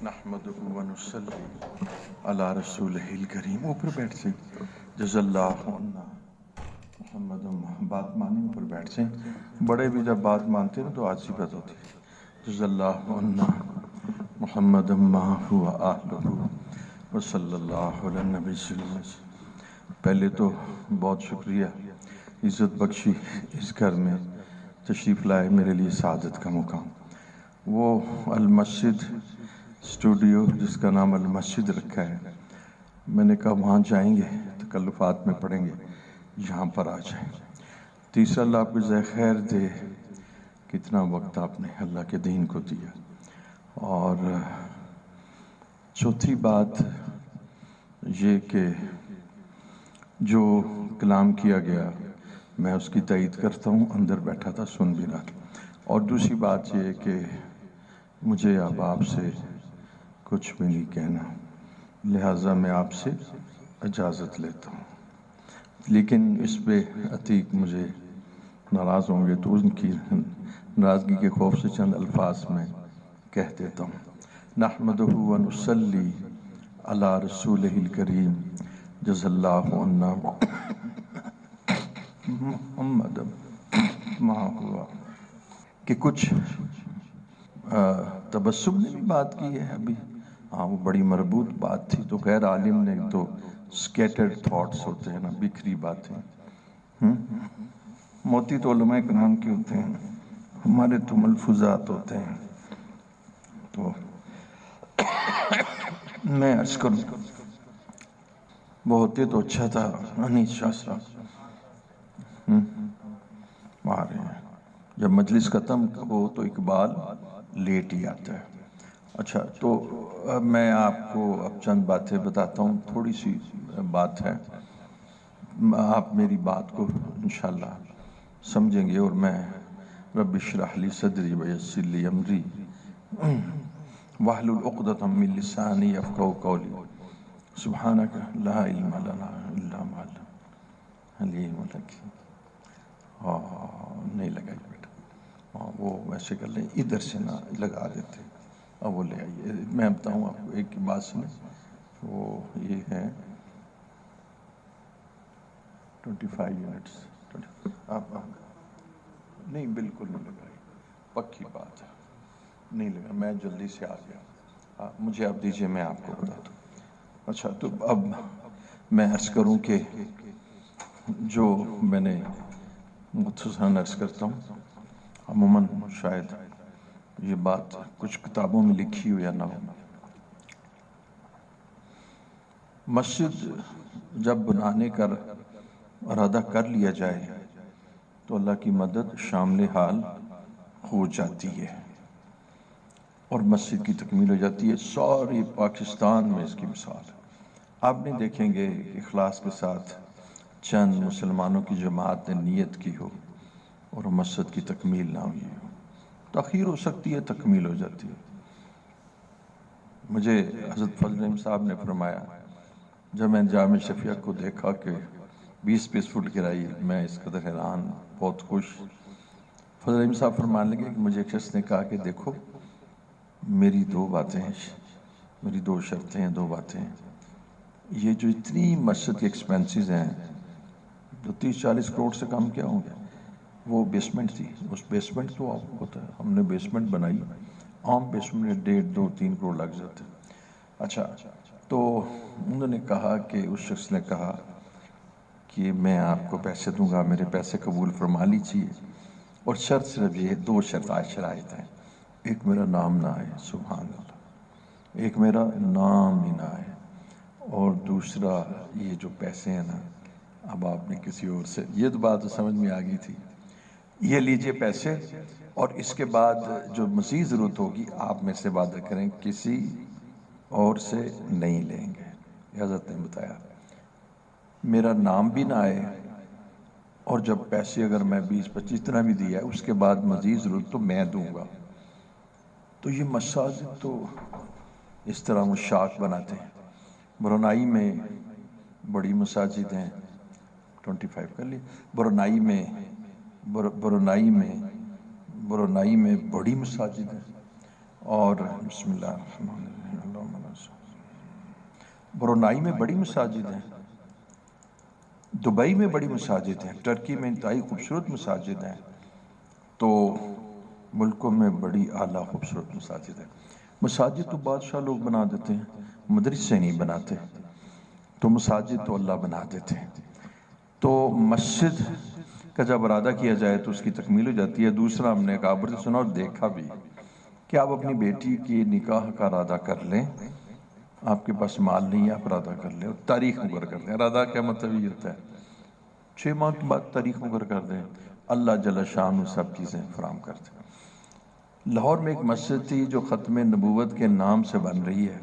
نحمده ونصلی علی رسولہ الکریم. اوپر بیٹھ سے جزا اللہ عنا محمد. بات مانی اوپر بیٹھ سے. بڑے بھی جب بات مانتے ہیں تو آج سی بات ہوتی ہے. جزا اللہ عنا محمد ما هو اہلہ وصلی اللہ علی النبی صلی اللہ علیہ وسلم. پہلے تو بہت شکریہ عزت بخشی اس گھر میں تشریف لائے میرے لیے سعادت کا مقام. وہ المسجد اسٹوڈیو جس کا نام المسجد رکھا ہے، میں نے کہا وہاں جائیں گے تکلفات میں پڑیں گے، یہاں پر آ جائیں. تیسرا اللہ آپ کو جزائے خیر دے، کتنا وقت آپ نے اللہ کے دین کو دیا. اور چوتھی بات یہ کہ جو کلام کیا گیا میں اس کی تائید کرتا ہوں، اندر بیٹھا تھا سن بھی رہا تھا. اور دوسری بات یہ کہ مجھے اب آپ سے کچھ بھی نہیں کہنا، لہٰذا میں آپ سے اجازت لیتا ہوں. لیکن اس پہ عتیق مجھے ناراض ہوں گے تو ان کی ناراضگی کے خوف سے چند الفاظ میں کہہ دیتا ہوں. نحمدہ ونصلی علی رسولہ الکریم. جزا اللہ عنا محمد ما ہوا. کہ کچھ تبسم نے بھی بات کی ہے ابھی. ہاں وہ بڑی مربوط بات تھی. تو غیر عالم نے تو سکیٹرڈ تھاٹس ہوتے ہیں نا، بکھری باتیں. موتی تو علماء کرام کے ہوتے ہیں، ہمارے تو ملفوظات ہوتے ہیں. تو میں عرض کروں وہ ہوتے تو اچھا تھا. انیس شاہ صاحب آ رہے ہیں. جب مجلس ختم ہو تو اقبال لیٹ ہی آتا ہے. اچھا تو اب میں آپ کو اب چند باتیں بتاتا ہوں. تھوڑی سی بات ہے، آپ میری بات کو انشاءاللہ سمجھیں گے. اور میں رب اشرح لی صدری ویسر لی امری واحلل عقدۃ من لسانی یفقہوا قولی. سبحانک لا علم لنا الا ما علمتنا علیم الحکیم. نہیں لگائی بیٹا، وہ ویسے کر لیں، ادھر سے نہ لگا دیتے. اب وہ لے آئیے. میں بتاؤں آپ کو ایک بات سنیں. وہ یہ ہے 25 منٹس. آپ نہیں بالکل نہیں لگائی، پکی بات ہے نہیں لگا. میں جلدی سے آ گیا. مجھے آپ دیجئے میں آپ کو بتاتا ہوں. اچھا تو اب میں عرض کروں کہ جو میں نے مختصراً عرض کرتا ہوں. عموماً شاید یہ بات کچھ کتابوں میں لکھی ہو یا نہ ہو. مسجد جب بنانے کا ارادہ کر لیا جائے تو اللہ کی مدد شامل حال ہو جاتی ہے اور مسجد کی تکمیل ہو جاتی ہے. ساری پاکستان میں اس کی مثال ہے. آپ نہیں دیکھیں گے کہ اخلاص کے ساتھ چند مسلمانوں کی جماعت نے نیت کی ہو اور مسجد کی تکمیل نہ ہوئی ہو. تاخیر ہو سکتی ہے، تکمیل ہو جاتی ہے. مجھے حضرت فضل رحیم صاحب نے فرمایا جب میں جامع شفیع کو دیکھا کہ 20 فٹ گرائی، میں اس قدر حیران، بہت خوش. فضل رحیم صاحب فرمانے لگے کہ مجھے ایک شخص نے کہا کہ دیکھو میری دو باتیں ہیں، میری دو شرطیں ہیں، دو باتیں ہیں. یہ جو اتنی مسجد کے ایکسپینسز ہیں جو 30-40 کروڑ سے کم کیا ہوں گے، وہ بیسمنٹ تھی. اس بیسمنٹ تو آپ کو پتہ ہے ہم نے بیسمنٹ بنائی، عام بیسمنٹ میں 1.5-2-3 کروڑ لگ جاتے. اچھا تو انہوں نے کہا کہ اس شخص نے کہا کہ میں آپ کو پیسے دوں گا، میرے پیسے قبول فرما لیجیے، اور شرط صرف یہ 2 شرائط ہیں. ایک میرا نام نہ آئے، سبحان اللہ، ایک میرا نام ہی نہ آئے، اور دوسرا یہ جو پیسے ہیں نا اب آپ نے کسی اور سے، یہ تو بات تو سمجھ میں آ گئی تھی، یہ لیجئے پیسے، اور اس کے بعد جو مزید ضرورت ہوگی آپ میرے سے وعدہ کریں کسی اور سے نہیں لیں گے. حضرت نے بتایا میرا نام بھی نہ آئے، اور جب پیسے اگر میں 20-25 اتنا بھی دیا ہے اس کے بعد مزید ضرورت تو میں دوں گا. تو یہ مساجد تو اس طرح مشاق بناتے ہیں. برونائی میں بڑی مساجد ہیں، 25 کر لی. برونائی میں بڑی مساجد ہیں. اور بسم اللہ الرحمن الرحیم برونائی میں بڑی مساجد ہیں، دبئی میں بڑی مساجد ہیں، ٹرکی میں انتہائی خوبصورت مساجد ہیں، تو ملکوں میں بڑی اعلیٰ خوبصورت مساجد ہیں۔ مساجد تو بادشاہ لوگ بنا دیتے ہیں، مدرسے نہیں بناتے، تو مساجد تو اللہ بنا دیتے ہیں۔ تو مسجد کا جب ارادہ کیا جائے تو اس کی تکمیل ہو جاتی ہے۔ دوسرا ہم نے کابر سے سنا اور دیکھا بھی کہ آپ اپنی بیٹی کی نکاح کا ارادہ کر لیں، آپ کے پاس مال نہیں ہے، آپ ارادہ کر لیں اور تاریخ مقرر کر دیں۔ ارادہ کیا مطلب یہ ہوتا ہے 6 ماہ کے بعد تاریخ مقرر کر دیں، اللہ جل شان سب چیزیں فراہم کر دیں۔ لاہور میں ایک مسجد تھی جو ختم نبوت کے نام سے بن رہی ہے،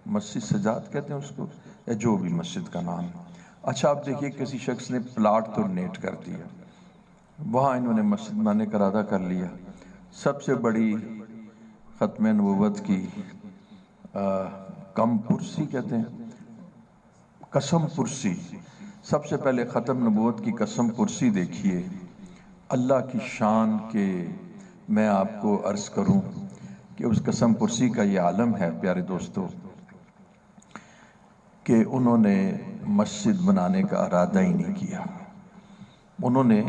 مسجد سجاد کہتے ہیں اس کو، یا جو بھی مسجد کا نام ہے۔ اچھا آپ دیکھیے کسی شخص نے پلاٹ تو ڈونیٹ کر دیا، وہاں انہوں نے مسجد بنانے کا ارادہ کر لیا۔ سب سے بڑی ختم نبوت کی کم پرسی کہتے ہیں، قسم پرسی، سب سے پہلے ختم نبوت کی قسم پرسی دیکھیے۔ اللہ کی شان کے میں آپ کو عرض کروں کہ اس قسم پرسی کا یہ عالم ہے پیارے دوستو کہ انہوں نے مسجد بنانے کا ارادہ ہی نہیں کیا، انہوں نے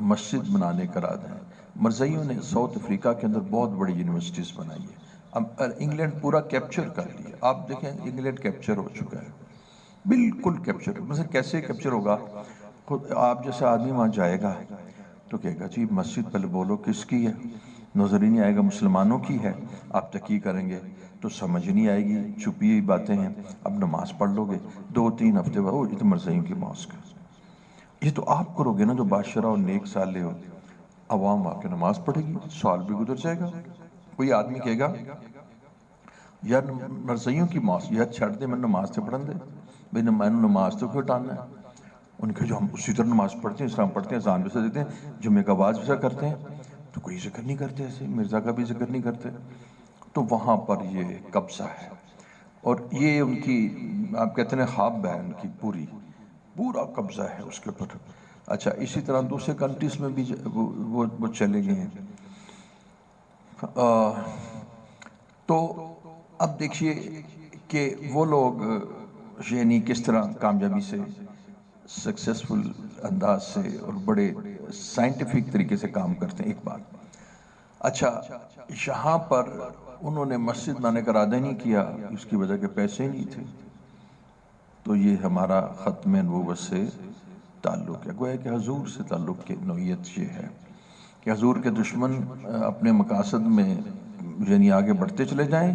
مسجد بنانے کا ارادہ ہے۔ مرزائیوں نے ساؤتھ افریقہ کے اندر بہت بڑی یونیورسٹیز بنائی ہے، اب انگلینڈ پورا کیپچر کر لیا۔ آپ دیکھیں انگلینڈ کیپچر ہو چکا ہے، بالکل کیپچر۔ مثلا کیسے کیپچر ہوگا؟ خود آپ جیسا آدمی وہاں جائے گا تو کہے گا جی مسجد پہلے بولو کس کی ہے، نظر ہی نہیں آئے گا مسلمانوں کی ہے، آپ تحقیق کریں گے تو سمجھ نہیں آئے گی، چھپی ہوئی باتیں ہیں، اب نماز پڑھ لو گے 2-3 ہفتے بعد یہ تو مرزائیوں کی ماسک ہے۔ یہ تو آپ کرو گے نا جو بادشاہ اور نیک سالے ہو، عوام آ کے نماز پڑھے گی، سال بھی گزر جائے گا۔ کوئی آدمی کہے گا یار مرزائیوں کی ماسک، یار چھڑ دے میں نماز سے پڑھن دے، بھئی میں نماز تو کیوں ٹالنا ہے؟ ان کے جو ہم اسی طرح نماز پڑھتے ہیں، اسلام پڑھتے ہیں، اذان بھی سے دیتے ہیں، جمعے کا باز بھی کرتے ہیں، تو کوئی ذکر نہیں کرتے، ایسے مرزا کا بھی ذکر نہیں کرتے۔ تو وہاں پر یہ قبضہ ہے، اور یہ ان کی آپ کہتے ہیں خواب ہے، ان کی پورا قبضہ ہے اس کے اوپر۔ اچھا اسی طرح دوسرے کنٹریز میں بھی وہ چلے گئے ہیں۔ تو اب دیکھیے کہ وہ لوگ یعنی کس طرح کامیابی سے سکسیسفل انداز سے اور بڑے سائنٹیفک طریقے سے کام کرتے ہیں۔ ایک بات اچھا یہاں پر انہوں نے مسجد بنانے کا ارادہ نہیں کیا، اس کی وجہ کہ پیسے نہیں تھے۔ تو یہ ہمارا ختم نبوت سے تعلق ہے، گویا کہ حضور سے تعلق کی نوعیت یہ ہے کہ حضور کے دشمن اپنے مقاصد میں یعنی آگے بڑھتے چلے جائیں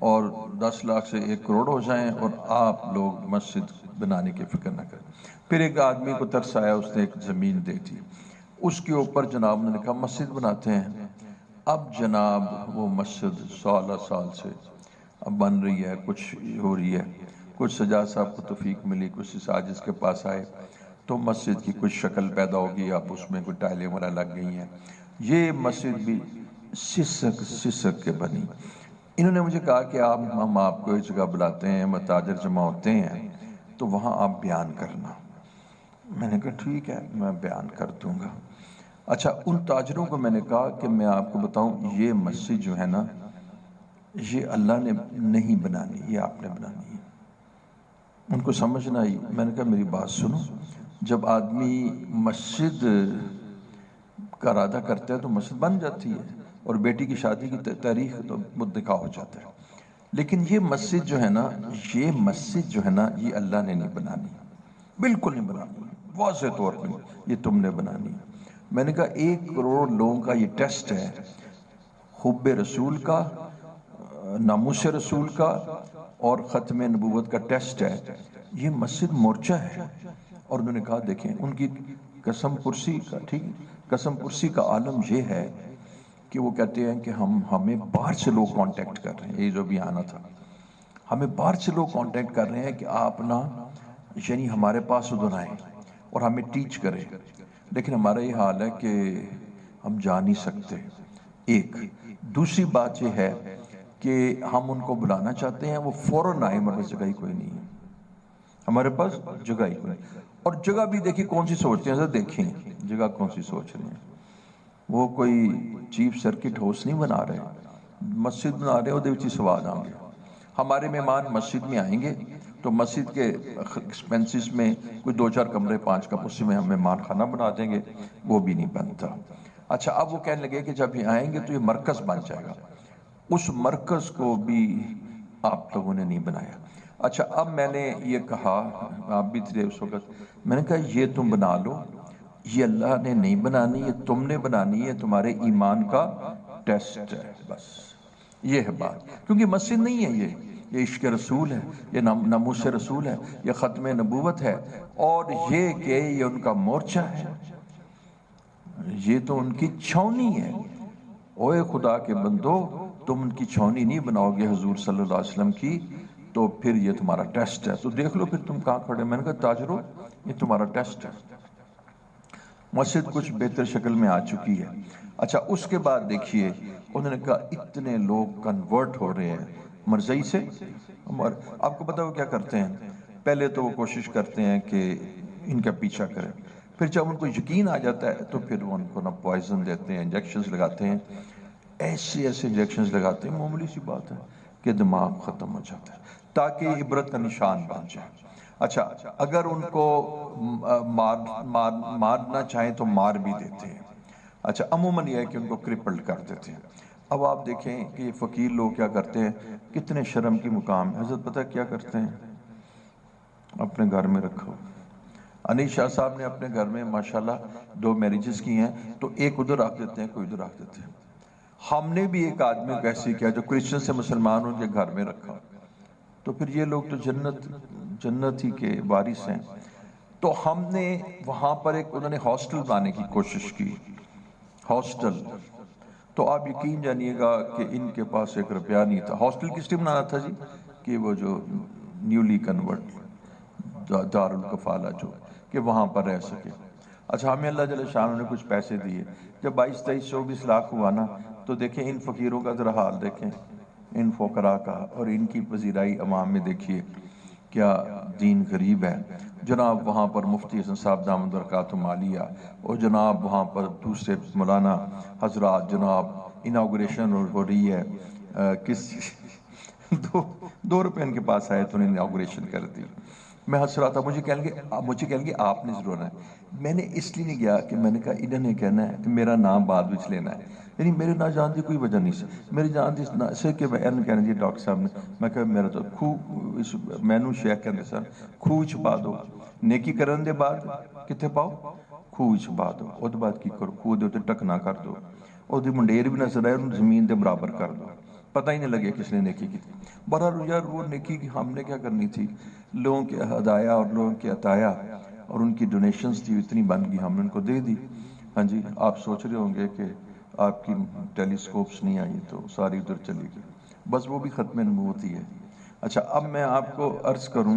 اور 10 لاکھ سے 1 کروڑ ہو جائیں اور آپ لوگ مسجد بنانے کی فکر نہ کریں۔ پھر ایک آدمی کو ترس آیا، اس نے ایک زمین دے دی، اس کے اوپر جناب نے کہا مسجد بناتے ہیں۔ اب جناب وہ مسجد سال سے اب بن رہی ہے، کچھ ہو رہی ہے، کچھ سجاد صاحب کو توفیق ملی، کچھ ساجد کے پاس آئے تو مسجد کی کچھ شکل پیدا ہوگی، اب اس میں کوئی ٹائلیں وغیرہ لگ گئی ہیں۔ یہ مسجد بھی سسک کے بنی۔ انہوں نے مجھے کہا کہ ہم آپ کو اس جگہ بلاتے ہیں، متاجر جمع ہوتے ہیں تو وہاں آپ بیان کرنا۔ میں نے کہا ٹھیک ہے میں بیان کر دوں گا۔ اچھا ان تاجروں کو میں نے کہا کہ میں آپ کو بتاؤں یہ مسجد جو ہے نا یہ اللہ نے نہیں بنانی، یہ آپ نے بنانی ہے۔ ان کو سمجھ نہ آئی۔ میں نے کہا میری بات سنو، جب آدمی مسجد کا ارادہ کرتا ہے تو مسجد بن جاتی ہے، اور بیٹی کی شادی کی تاریخ تو نکاح ہو جاتا ہے۔ لیکن یہ مسجد جو ہے نا یہ اللہ نے نہیں بنانی، بالکل نہیں بنانی، واضح طور پہ یہ تم نے بنانی۔ میں نے کہا 1 کروڑ لوگوں کا یہ ٹیسٹ ہے، حب رسول کا، ناموس رسول کا اور ختم نبوت کا ٹیسٹ ہے، یہ مسجد مورچہ ہے۔ اور انہوں نے کہا دیکھیں ان کی قسم پرسی کا، ٹھیک قسم پرسی کا عالم یہ ہے کہ وہ کہتے ہیں کہ ہمیں باہر سے لوگ کانٹیکٹ کر رہے ہیں، یہ جو بھی آنا تھا، ہمیں باہر سے لوگ کانٹیکٹ کر رہے ہیں کہ آپ نا یعنی ہمارے پاس ادھر آئیں اور ہمیں ٹیچ کریں، لیکن ہمارا یہ حال ہے کہ ہم جا نہیں سکتے۔ ایک دوسری بات یہ ہے کہ ہم ان کو بلانا چاہتے ہیں، وہ فوراً آئے، ہمارے پاس جگہ ہی کوئی نہیں ہے، ہمارے پاس جگہ ہی کوئی نہیں۔ اور جگہ بھی دیکھیں کون سی سوچتے ہیں، دیکھیں جگہ کون سی سوچ رہے ہیں، وہ کوئی چیف سرکٹ ہاؤس نہیں بنا رہے، مسجد بنا رہے، وہ دیوچی سواد آئیں گے۔ ہمارے مہمان مسجد میں آئیں گے تو مسجد کے ایکسپینسز میں کوئی 2-4 کمرے 5 کا اس میں ہم مہمان خانہ بنا دیں گے، وہ بھی نہیں بنتا۔ اچھا اب وہ کہنے لگے کہ جب یہ آئیں گے تو یہ مرکز بن جائے گا، اس مرکز کو بھی آپ لوگوں نے نہیں بنایا۔ اچھا اب میں نے یہ کہا، آپ بھی تھے اس وقت، میں نے کہا یہ تم بنا لو، یہ اللہ نے نہیں بنانی، یہ تم نے بنانی ہے، تمہارے ایمان کا ٹیسٹ ہے، بس یہ ہے بات۔ کیونکہ مسجد نہیں ہے یہ عشق رسول ہے، یہ ناموس رسول ہے، یہ ختم نبوت ہے، اور یہ کہ یہ ان کا مورچہ ہے، یہ تو ان کی چھاؤنی ہے۔ اوے خدا کے بندو، تم ان کی چھاؤنی نہیں بناؤ گے حضور صلی اللہ علیہ وسلم کی، تو پھر یہ تمہارا ٹیسٹ ہے، تو دیکھ لو پھر تم کہاں کھڑے۔ میں نے کہا تاجرو یہ تمہارا ٹیسٹ ہے۔ مسجد کچھ بہتر شکل میں آ چکی ہے۔ اچھا اس کے بعد دیکھیے انہوں نے کہا اتنے لوگ کنورٹ ہو رہے ہیں مرزئی سے۔ آپ کو پتا وہ کیا کرتے ہیں، پہلے تو وہ کوشش کرتے ہیں کہ ان کا پیچھا کریں، پھر جب ان کو یقین آ جاتا ہے تو پھر وہ ان کو پوائزن دیتے ہیں، انجیکشنز لگاتے ہیں، ایسے انجیکشنز لگاتے ہیں، معمولی سی بات ہے کہ دماغ ختم ہو جاتا ہے، تاکہ عبرت کا نشان بن جائے۔ اچھا اگر ان کو مارنا چاہیں تو مار بھی دیتے ہیں۔ اچھا عموماً یہ ہے کہ ان کو کرپلڈ کر دیتے ہیں۔ اب آپ دیکھیں کہ یہ فقیر لوگ کیا کرتے ہیں، کتنے شرم کی مقام ہے۔ حضرت پتہ کیا کرتے ہیں، اپنے گھر میں رکھو۔ انیس شاہ صاحب نے اپنے گھر میں ماشاءاللہ 2 میریجز کی ہیں، تو ایک ادھر رکھ دیتے ہیں، کوئی ادھر رکھ دیتے ہیں۔ ہم نے بھی ایک آدمی کو ایسے کیا جو کرسچن سے مسلمان ان کے گھر میں رکھا، تو پھر یہ لوگ تو جنت ہی کے وارث ہیں۔ تو ہم نے وہاں پر ایک انہوں نے ہاسٹل بنانے کی کوشش کی، ہاسٹل، تو آپ یقین جانیے گا کہ ان کے پاس 1 روپیہ نہیں تھا۔ ہاسٹل کس لیے بنانا تھا جی، کہ وہ جو نیولی کنورٹ دارالکفالہ جو کہ وہاں پر رہ سکے۔ اچھا ہمیں اللہ جل شانہ نے کچھ پیسے دیے، جب 22-23-24 لاکھ ہوا نا، تو دیکھیں ان فقیروں کا ذرا حال دیکھیں، ان فقراء کا، اور ان کی پذیرائی عوام میں دیکھیے کیا دین غریب ہے۔ جناب وہاں پر مفتی حسن صاحب دامت برکاتہم عالیہ، اور جناب وہاں پر دوسرے مولانا حضرات، جناب اناگوریشن ہو رہی ہے، کس 2 روپے ان کے پاس آئے تو انہیں اناگوریشن کر دی۔ میں ہنس رہا تھا، مجھے کہیں گے آپ نے ضرور آنا ہے۔ میں نے اس لیے نہیں گیا کہ میں نے کہا انہوں نے کہنا ہے کہ میرا نام بعد وچ لینا ہے، یعنی میرے نہ جان دی کوئی وجہ نہیں سی، میری جان دی سے کہ میں کہنا جی ڈاکٹر صاحب نے، میں کہا میرا تو مینو شیخ کہتے سن خوہ چھپا دو، نیکی کرن دے بعد کتے پاؤ، خوہ چھپا دو، او دے بعد کی کرو، خوہ دے تے ٹکنا کر دو، او دی منڈیر بھی نظر آئے انہوں زمین دے برابر کر دو، پتہ ہی نہیں لگے کس نے نیکی کی تھی۔ برحال یار وہ نیکی کی ہم نے کیا کرنی تھی، لوگوں کے ہدایہ اور لوگوں کے عطایا اور ان کی ڈونیشنز تھی اتنی بن گئی، ہم نے ان کو دے دی۔ ہاں جی آپ سوچ رہے ہوں گے کہ آپ کی ٹیلیسکوپس نہیں آئی تو ساری ادھر چلی گئی، بس وہ بھی ختم نبوت ہی ہے۔ اچھا اب میں آپ کو عرض کروں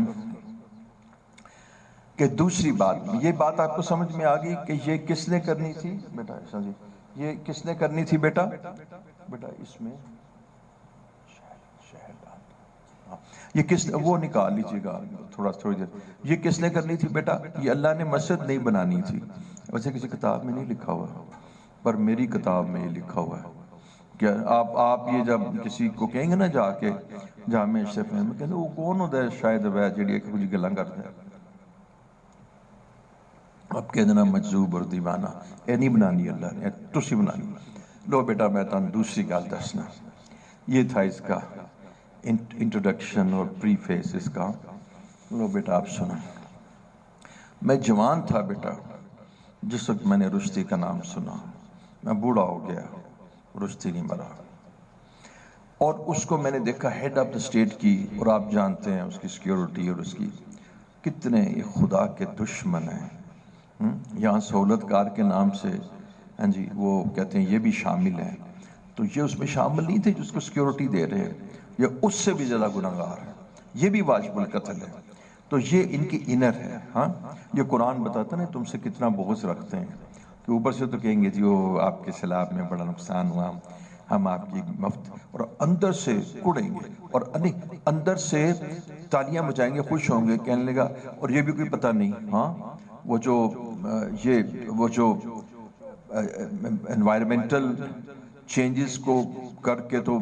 کہ دوسری بات، یہ بات آپ کو سمجھ میں آ گئی کہ یہ کس نے کرنی تھی بیٹا، ایسا جی یہ کس نے کرنی تھی بیٹا اس میں یہ کس نے، وہ نکال لیجئے گا تھوڑی دیر، یہ کس نے کرنی تھی بیٹا، یہ اللہ نے مسجد نہیں بنانی تھی۔ ویسے کسی کتاب میں نہیں لکھا ہوا، پر میری کتاب میں یہ لکھا ہوا ہے کہ آپ یہ جب کسی کو کہیں گے نا جا کے جامع اشرف میں کہتے ہیں وہ کون ہوتا ہے شاید ہے جڑی کچھ گلاں کرتا ہے، اب کہہ دینا مجذوب اور دیوانہ، اے نہیں بنانی اللہ نے، تسی بنانی۔ لو بیٹا میں تمہیں دوسری گل دسنا، یہ تھا اس کا انٹروڈکشن اور پری فیس اس کا۔ لو بیٹا آپ سنیں، میں جوان تھا بیٹا جس وقت میں نے رشتی کا نام سنا، میں بوڑھا ہو گیا، رشتی نہیں مرا، اور اس کو میں نے دیکھا ہیڈ آف دا اسٹیٹ کی، اور آپ جانتے ہیں اس کی سیکیورٹی اور اس کی کتنے یہ خدا کے دشمن ہیں۔ یہاں سہولت کار کے نام سے ہاں جی وہ کہتے ہیں یہ بھی شامل ہیں، تو یہ اس میں شامل نہیں تھے جس کو سیکیورٹی دے رہے ہیں، یہ اس سے بھی زیادہ گناہگار ہے، یہ بھی واجب القتل ہے، تو یہ ان کی انر ہے۔ ہاں یہ قرآن بتاتا ہے نا تم سے کتنا بغض رکھتے ہیں، کہ اوپر سے تو کہیں گے جی وہ آپ کے خلاف میں بڑا نقصان ہوا، ہم آپ کی مفت، اور اندر سے کڑیں گے، اور اندر سے تالیاں بجائیں گے، خوش ہوں گے، کہنے لگا اور یہ بھی کوئی پتہ نہیں۔ ہاں وہ جو انوائرمنٹل چینجز کو کر کے تو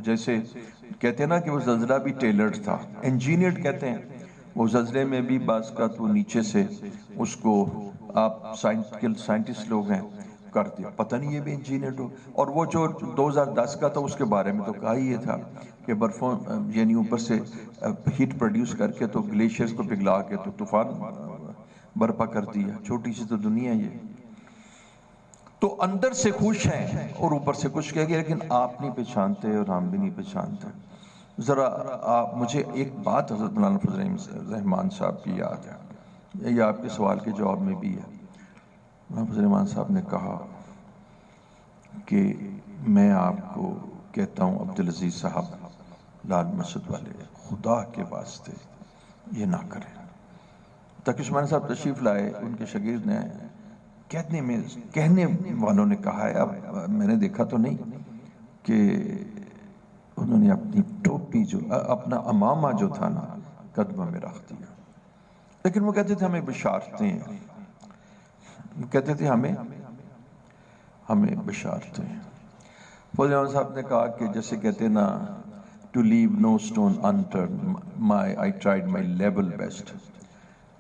جیسے کہتے ہیں نا کہ وہ زلزلہ بھی ٹیلرڈ تھا، انجینئرڈ کہتے ہیں. وہ زلزلے میں بھی بعض کا تو نیچے سے اس کو آپ سائنٹسٹ لوگ ہیں کر دیا، پتہ نہیں یہ بھی انجینئرڈ ہو. اور وہ جو 2010 کا تھا اس کے بارے میں تو کہا ہی یہ تھا کہ برفوں یعنی اوپر سے ہیٹ پروڈیوس کر کے تو گلیشیئرز کو پگھلا کے تو طوفان برپا کر دیا. چھوٹی سی تو دنیا ہے یہ. تو اندر سے خوش ہیں اور اوپر سے کچھ کہہ گیا، لیکن آپ نہیں پہچانتے اور ہم بھی نہیں پہچانتے. ذرا مجھے ایک بات حضرت مولانا فضل الرحمان صاحب کی یاد ہے، یہ آپ کے سوال کے جواب میں بھی ہے. مولانا فضل الرحمان صاحب نے کہا کہ میں آپ کو کہتا ہوں عبدالعزیز صاحب لال مسجد والے، خدا کے واسطے یہ نہ کریں. تقی عثمانی صاحب تشریف لائے، ان کے شاگرد نے کہنے والوں نے کہا ہے، اب میں نے دیکھا تو نہیں کہ انہوں نے اپنی ٹوپی جو اپنا امامہ جو تھا نا قدموں میں رکھ دیا، لیکن وہ کہتے تھے ہمیں بشارتیں ہیں، کہتے تھے ہمیں بشارتیں ہیں. فضل الرحمان صاحب نے کہا کہ جیسے کہتے ہیں نا to leave no stone unturned, I tried my level best.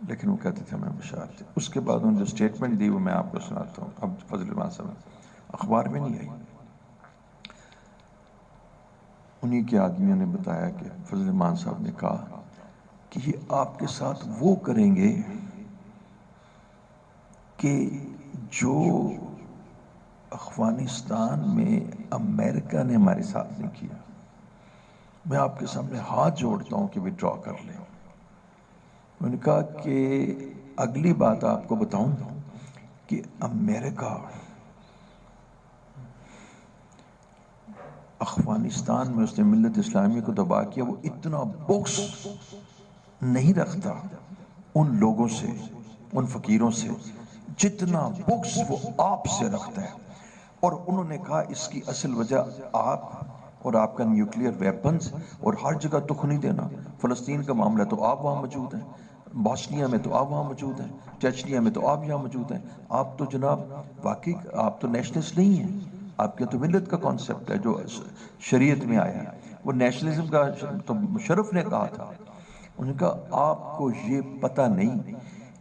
لیکن وہ کہتے تھے ہمیں بشارتیں. اس کے بعد انہوں نے جو سٹیٹمنٹ دی وہ میں آپ کو سناتا ہوں. اب فضل الرحمان صاحب اخبار میں نہیں آئی، انہی کے آدمیوں نے بتایا کہ فضل الرحمان صاحب نے کہا کہ یہ آپ کے ساتھ وہ کریں گے کہ جو افغانستان میں امریکہ نے ہمارے ساتھ نہیں کیا. میں آپ کے سامنے ہاتھ جوڑتا ہوں کہ وڈرا کر لیں. میں نے کہا کہ اگلی بات آپ کو بتاؤں کہ امریکہ افغانستان میں اس نے ملت اسلامی کو دبا کیا، وہ اتنا بغض نہیں رکھتا ان لوگوں سے، ان فقیروں سے، جتنا بغض وہ آپ سے رکھتا ہے. اور انہوں نے کہا اس کی اصل وجہ آپ اور آپ کا نیوکلیئر ویپنز اور ہر جگہ تخ نہیں دینا. فلسطین کا معاملہ تو آپ وہاں موجود ہیں، بوسنیا میں تو آپ وہاں موجود ہیں، چچنیا میں تو آپ یہاں موجود ہیں. آپ تو جناب واقعی آپ تو نیشنلسٹ نہیں ہیں، آپ کے تو ملت کا کانسیپٹ ہے جو شریعت میں آیا ہے. وہ نیشنلزم کا تو مشرف نے کہا تھا. انہوں نے کہا آپ کو یہ پتہ نہیں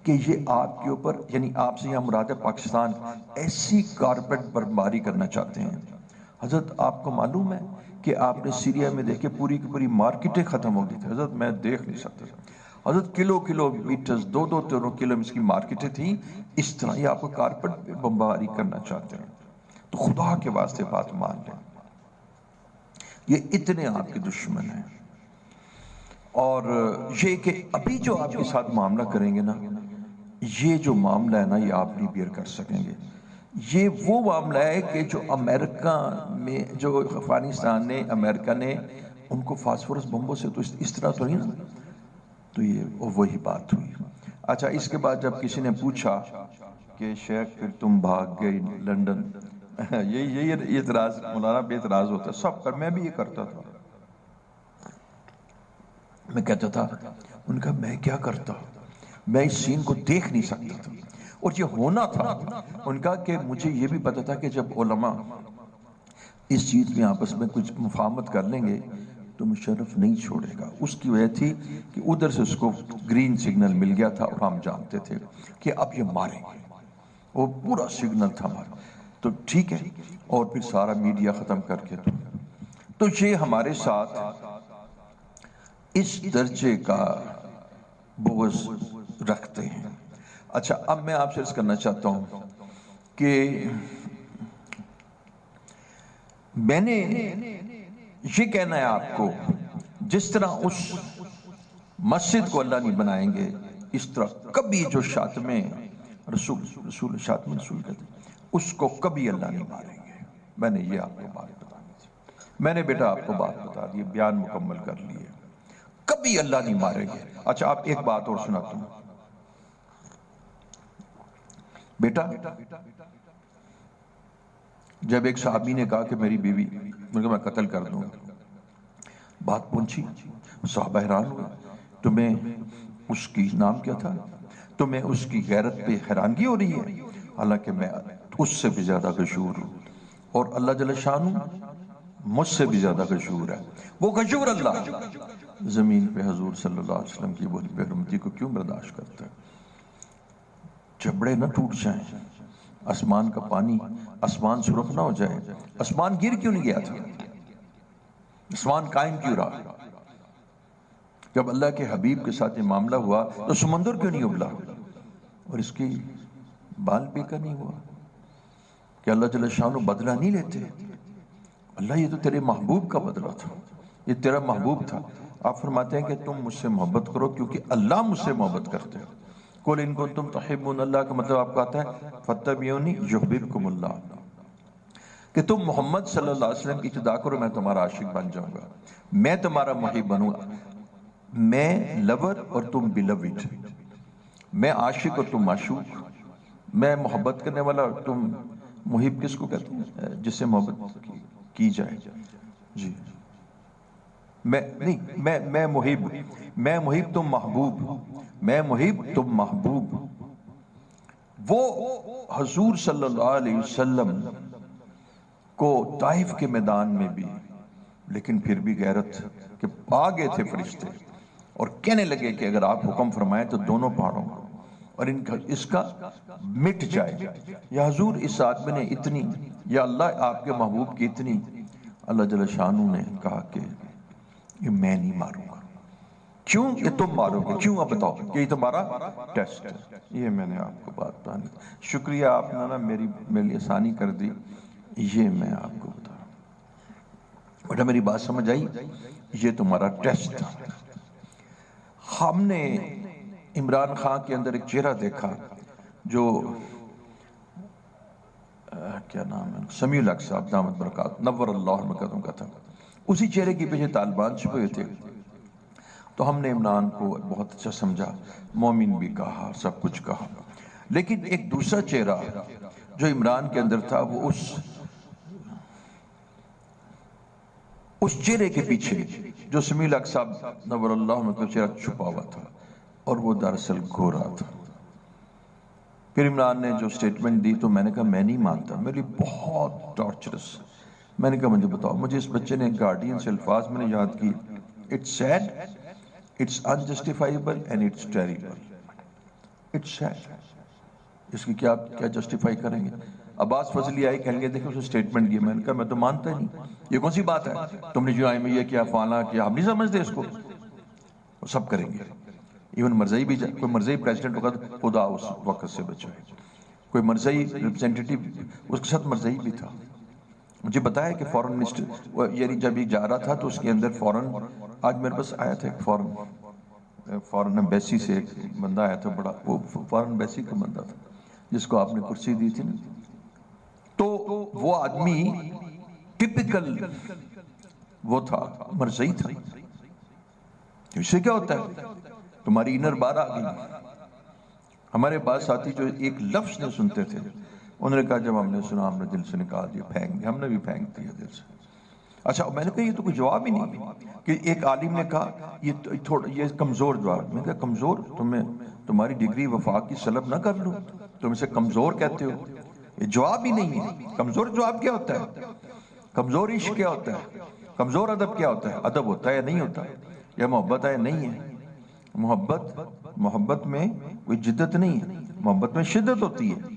کہ یہ آپ کے اوپر، یعنی آپ سے یہاں مراد ہے پاکستان، ایسی کارپیٹ بمباری کرنا چاہتے ہیں. حضرت آپ کو معلوم ہے کہ آپ نے سیریا میں دیکھے پوری کی پوری مارکیٹیں ختم ہو گئی تھی. حضرت میں دیکھ نہیں سکتا تھا، حضرت کلو میٹرز 2-3 کلو کی مارکیٹیں تھیں. اس طرح یہ آپ کو کارپیٹ بمباری کرنا چاہتے ہیں. تو خدا کے واسطے بات مان لیں، یہ اتنے آپ کے دشمن ہیں. اور یہ کہ ابھی جو آپ کے ساتھ معاملہ کریں گے نا، یہ جو معاملہ ہے نا یہ آپ نہیں بیئر کر سکیں گے. یہ وہ معاملہ ہے کہ جو امریکہ میں، جو افغانستان نے، امریکہ نے ان کو فاسفورس بمبوں سے تو اس طرح تو نہیں نا. تو یہ وہی بات ہوئی. اچھا، اس کے بعد جب کسی نے پوچھا کہ شیخ پھر تم بھاگ گئے لندن، یہ اعتراض مولانا بے اعتراض ہوتا ہے سب پر، میں بھی یہ کرتا تھا. میں کہتا تھا ان کا میں کیا کرتا، میں اس سین کو دیکھ نہیں سکتا تھا. اور یہ ہونا تھا ان کا کہ مجھے یہ بھی پتا تھا کہ جب علماء اس چیز میں آپس میں کچھ مفاہمت کر لیں گے تو مشرف نہیں چھوڑے گا. اس کی وجہ تھی کہ ادھر سے اس کو گرین سگنل مل گیا تھا اور ہم جانتے تھے کہ اب یہ ماریں گے. وہ پورا سگنل تھا ہمارا. تو ٹھیک ہے، اور پھر سارا میڈیا ختم کر کے تو یہ ہمارے ساتھ اس درجے کا بغض رکھتے ہیں. اچھا، اب میں آپ سے عرض کرنا چاہتا ہوں کہ میں نے یہ کہنا ہے آپ کو، جس طرح اس مسجد کو اللہ نہیں بنائیں گے، اس طرح کبھی جو شاتم رسول شاتم رسول کہتے ہیں اس کو کبھی اللہ نہیں ماریں گے. میں نے یہ آپ کو بات بتانی تھی. میں نے بیٹا آپ کو بات بتا دی، بیان مکمل کر لیے. کبھی اللہ نہیں مارے گے. اچھا، آپ ایک بات اور سناتا ہوں بیٹا. جب ایک صحابی نے کہا کہ میری بیوی میں قتل کر دوں، بات پہنچی، صحابہ حیران ہوئے. تمہیں اس کی نام کیا تھا؟ تمہیں اس کی غیرت پہ حیرانگی ہو رہی ہے، حالانکہ میں اس سے بھی زیادہ غشور ہوں. اور اللہ جل شانہ مجھ سے بھی زیادہ غشور ہے، وہ غشور اللہ زمین پہ حضور صلی اللہ علیہ وسلم کی بے حرمتی کو کیوں برداشت کرتا ہے؟ جبڑے نہ ٹوٹ جائیں، آسمان کا پانی، آسمان سرخ نہ ہو جائے، آسمان گر کیوں نہیں گیا تھا؟ آسمان قائم کیوں رہا؟ جب اللہ کے حبیب کے ساتھ یہ معاملہ ہوا تو سمندر کیوں نہیں ابلا اور اس کی بال بھی کا نہیں ہوا؟ کہ اللہ جل شانہ بدلہ نہیں لیتے؟ اللہ یہ تو تیرے محبوب کا بدلہ تھا، یہ تیرا محبوب تھا۔ آپ فرماتے ہیں کہ تم مجھ سے محبت کرو کیونکہ اللہ مجھ سے محبت کرتے ہیں۔ قُلْ إِن كُنتُمْ تُحِبُّونَ اللہ کا مطلب آپ کا آتا ہے فَاتَّبِعُونِي يُحْبِبْكُمُ اللَّهُ، کہ تم محمد صلی اللہ علیہ وسلم کی اتباع کرو، میں تمہارا عاشق بن جاؤں گا، میں تمہارا محب بنوں گا۔ میں لور اور تم بیلوڈ، میں عاشق اور تم معشوق، میں محبت کرنے والا اور تم محب کس کو کہتے ہیں؟ جس سے محبت کی جائے۔ جی میں محب، میں محب تم محبوب، میں محب تم محبوب۔ وہ حضور صلی اللہ علیہ وسلم کو طائف کے میدان میں بھی، لیکن پھر بھی غیرت کہ آگے تھے فرشتے اور کہنے لگے کہ اگر آپ حکم فرمائیں تو دونوں پہاڑوں کو اور اس کا مٹ جائے۔ یا حضور اس آدمی نے اتنی، یا اللہ آپ کے محبوب کی اتنی، اللہ جل شانہ نے کہا کہ یہ میں نہیں ماروں گا۔ کیوں؟ یہ تم مارو گے۔ کیوں؟ آپ بتاؤ کہ یہ تمہارا ٹیسٹ ہے۔ یہ میں نے آپ کو بات بتانی، شکریہ آپ نے نا میرے لیے آسانی کر دی، یہ میں آپ کو بتا رہا ہوں۔ بیٹا میری بات سمجھ آئی؟ یہ تمہارا ٹیسٹ تھا۔ ہم نے عمران خان کے اندر ایک چہرہ دیکھا جو کیا نام ہے، سمیع الحق صاحب دامت برکات نور اللہ مرکزوں کا تھا۔ اسی چہرے کے پیچھے طالبان چھپے ہوئے تھے، تو ہم نے عمران کو بہت اچھا سمجھا، مومن بھی کہا، سب کچھ کہا۔ لیکن ایک دوسرا چہرہ جو عمران کے اندر تھا، وہ اس چہرے کے پیچھے جو سمیع الحق صاحب نور اللہ مرکز چہرہ چھپا ہوا تھا، اور وہ دراصل گورا تھا۔ پھر عمران نے جو سٹیٹمنٹ دی تو میں نے کہا میں نہیں مانتا، میرے لیے بہت ٹارچرس۔ میں نے کہا مجھے بتاؤ، مجھے اس بچے نے گارڈین سے الفاظ میں نے یاد کی، it's sad, it's unjustifiable and it's terrible. It's sad, اس کی کیا جسٹیفائی کریں گے؟ عباس فضلی آئے کہیں گے دیکھیں اسے سٹیٹمنٹ کی، میں نے کہا میں تو مانتا ہی نہیں، یہ کون سی بات ہے؟ تم نے جو آئی میں یہ کیا، فلانا کیا، ہم نہیں سمجھتے اس کو، وہ سب کریں گے۔ ایون مرزائی بھی، کوئی مرزائی پریزیڈنٹ ہوگا تو خدا اس وقت سے بچائے، کوئی مرزائی ریپرزینٹیٹیو اس کے ساتھ مرزائی بھی تھا۔ مجھے بتایا کہ فورن منسٹر یعنی جب یہ جا رہا تھا تو اس کے اندر فورن، آج میرے پاس آیا تھا ایک فورن ایمبیسی سے ایک بندہ آیا تھا بڑا، وہ فورن ایمبیسی کا بندہ تھا جس کو آپ نے کرسی دی تھی نا، تو وہ آدمی ٹپیکل وہ تھا، مرزائی تھا۔ اس سے کیا ہوتا ہے؟ تمہاری انر بار آ گئی۔ ہمارے پاس ساتھی جو ایک لفظ نہیں سنتے تھے، انہوں نے کہا جب ہم نے سنا ہم نے دل سے نکال دیا، پھینک دیا، ہم نے بھی پھینک دیا دل سے۔ اچھا میں نے کہا یہ تو کوئی جواب ہی نہیں، کہ ایک عالم نے کہا یہ کمزور جواب۔ میں نے کہا کمزور؟ تمہاری ڈگری وفاق کی سلب نہ کر لوں، تم اسے کمزور کہتے ہو؟ یہ جواب ہی نہیں ہے۔ کمزور جواب کیا ہوتا ہے؟ کمزور عشق کیا ہوتا ہے؟ کمزور ادب کیا ہوتا ہے؟ ادب ہوتا ہے یا نہیں ہوتا؟ یا محبت ہے یا نہیں ہے؟ محبت میں کوئی جدت نہیں ہے، محبت میں شدت ہوتی ہے۔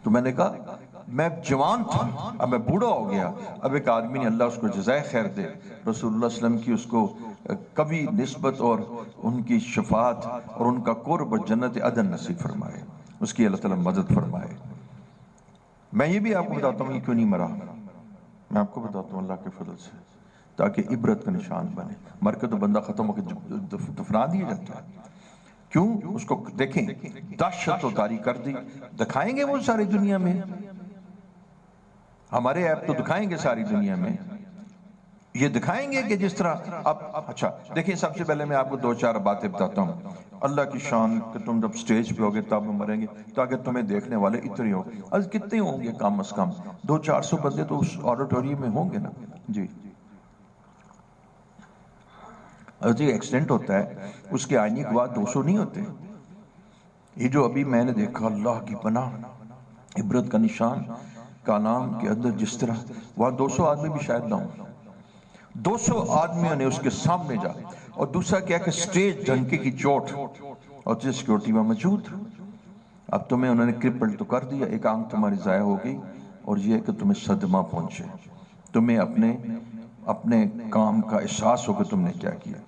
تو میں نے کہا میں جوان تھا، اب میں بوڑھا ہو گیا، اب ایک آدمی نے، اللہ اس کو جزائے خیر دے، رسول اللہ صلی اللہ علیہ وسلم کی اس کو کبھی نسبت اور ان کی شفاعت اور ان کا قرب اور جنت عدن نصیب فرمائے، اس کی اللہ تعالیٰ مدد فرمائے۔ میں یہ بھی آپ کو بتاتا ہوں یہ کیوں نہیں مرا، میں آپ کو بتاتا ہوں اللہ کے فضل سے، تاکہ عبرت کا نشان بنے۔ مر کے تو بندہ ختم ہو کے دفنا دیا جاتا ہے، کیوں؟ اس کو دیکھیں دہشت و داری کر دی، دکھائیں گے وہ ساری دنیا میں، ہمارے ایپ تو دکھائیں گے ساری دنیا میں، یہ دکھائیں گے کہ جس طرح اب اچھا دیکھیں، سب سے پہلے میں آپ کو دو چار باتیں بتاتا ہوں اللہ کی شان کہ تم جب سٹیج پہ ہوگے تب مریں گے، تاکہ تمہیں دیکھنے والے اتنے ہو، از کتنے ہوں گے؟ کم از کم 200-400 بندے تو اس آڈیٹوریم میں ہوں گے نا جی۔ جو ایکسیڈنٹ ہوتا ہے اس کے آئینے کے بعد 200 نہیں ہوتے۔ یہ جو ابھی میں نے دیکھا، اللہ کی پناہ، عبرت کا نشان، کانام کے اندر جس طرح وہاں 200 آدمی بھی شاید نہ ہوں، 200 آدمیوں نے اس کے سامنے جا، اور دوسرا کیا کہ سٹیج ڈھنکے کی چوٹ، اور جو سیکیورٹی وہاں موجود. اب تمہیں انہوں نے کرپل تو کر دیا، ایک آنکھ تمہاری ضائع ہو گئی، اور یہ ہے کہ تمہیں صدمہ پہنچے، تمہیں اپنے کام کا احساس ہو کہ تم نے کیا کیا،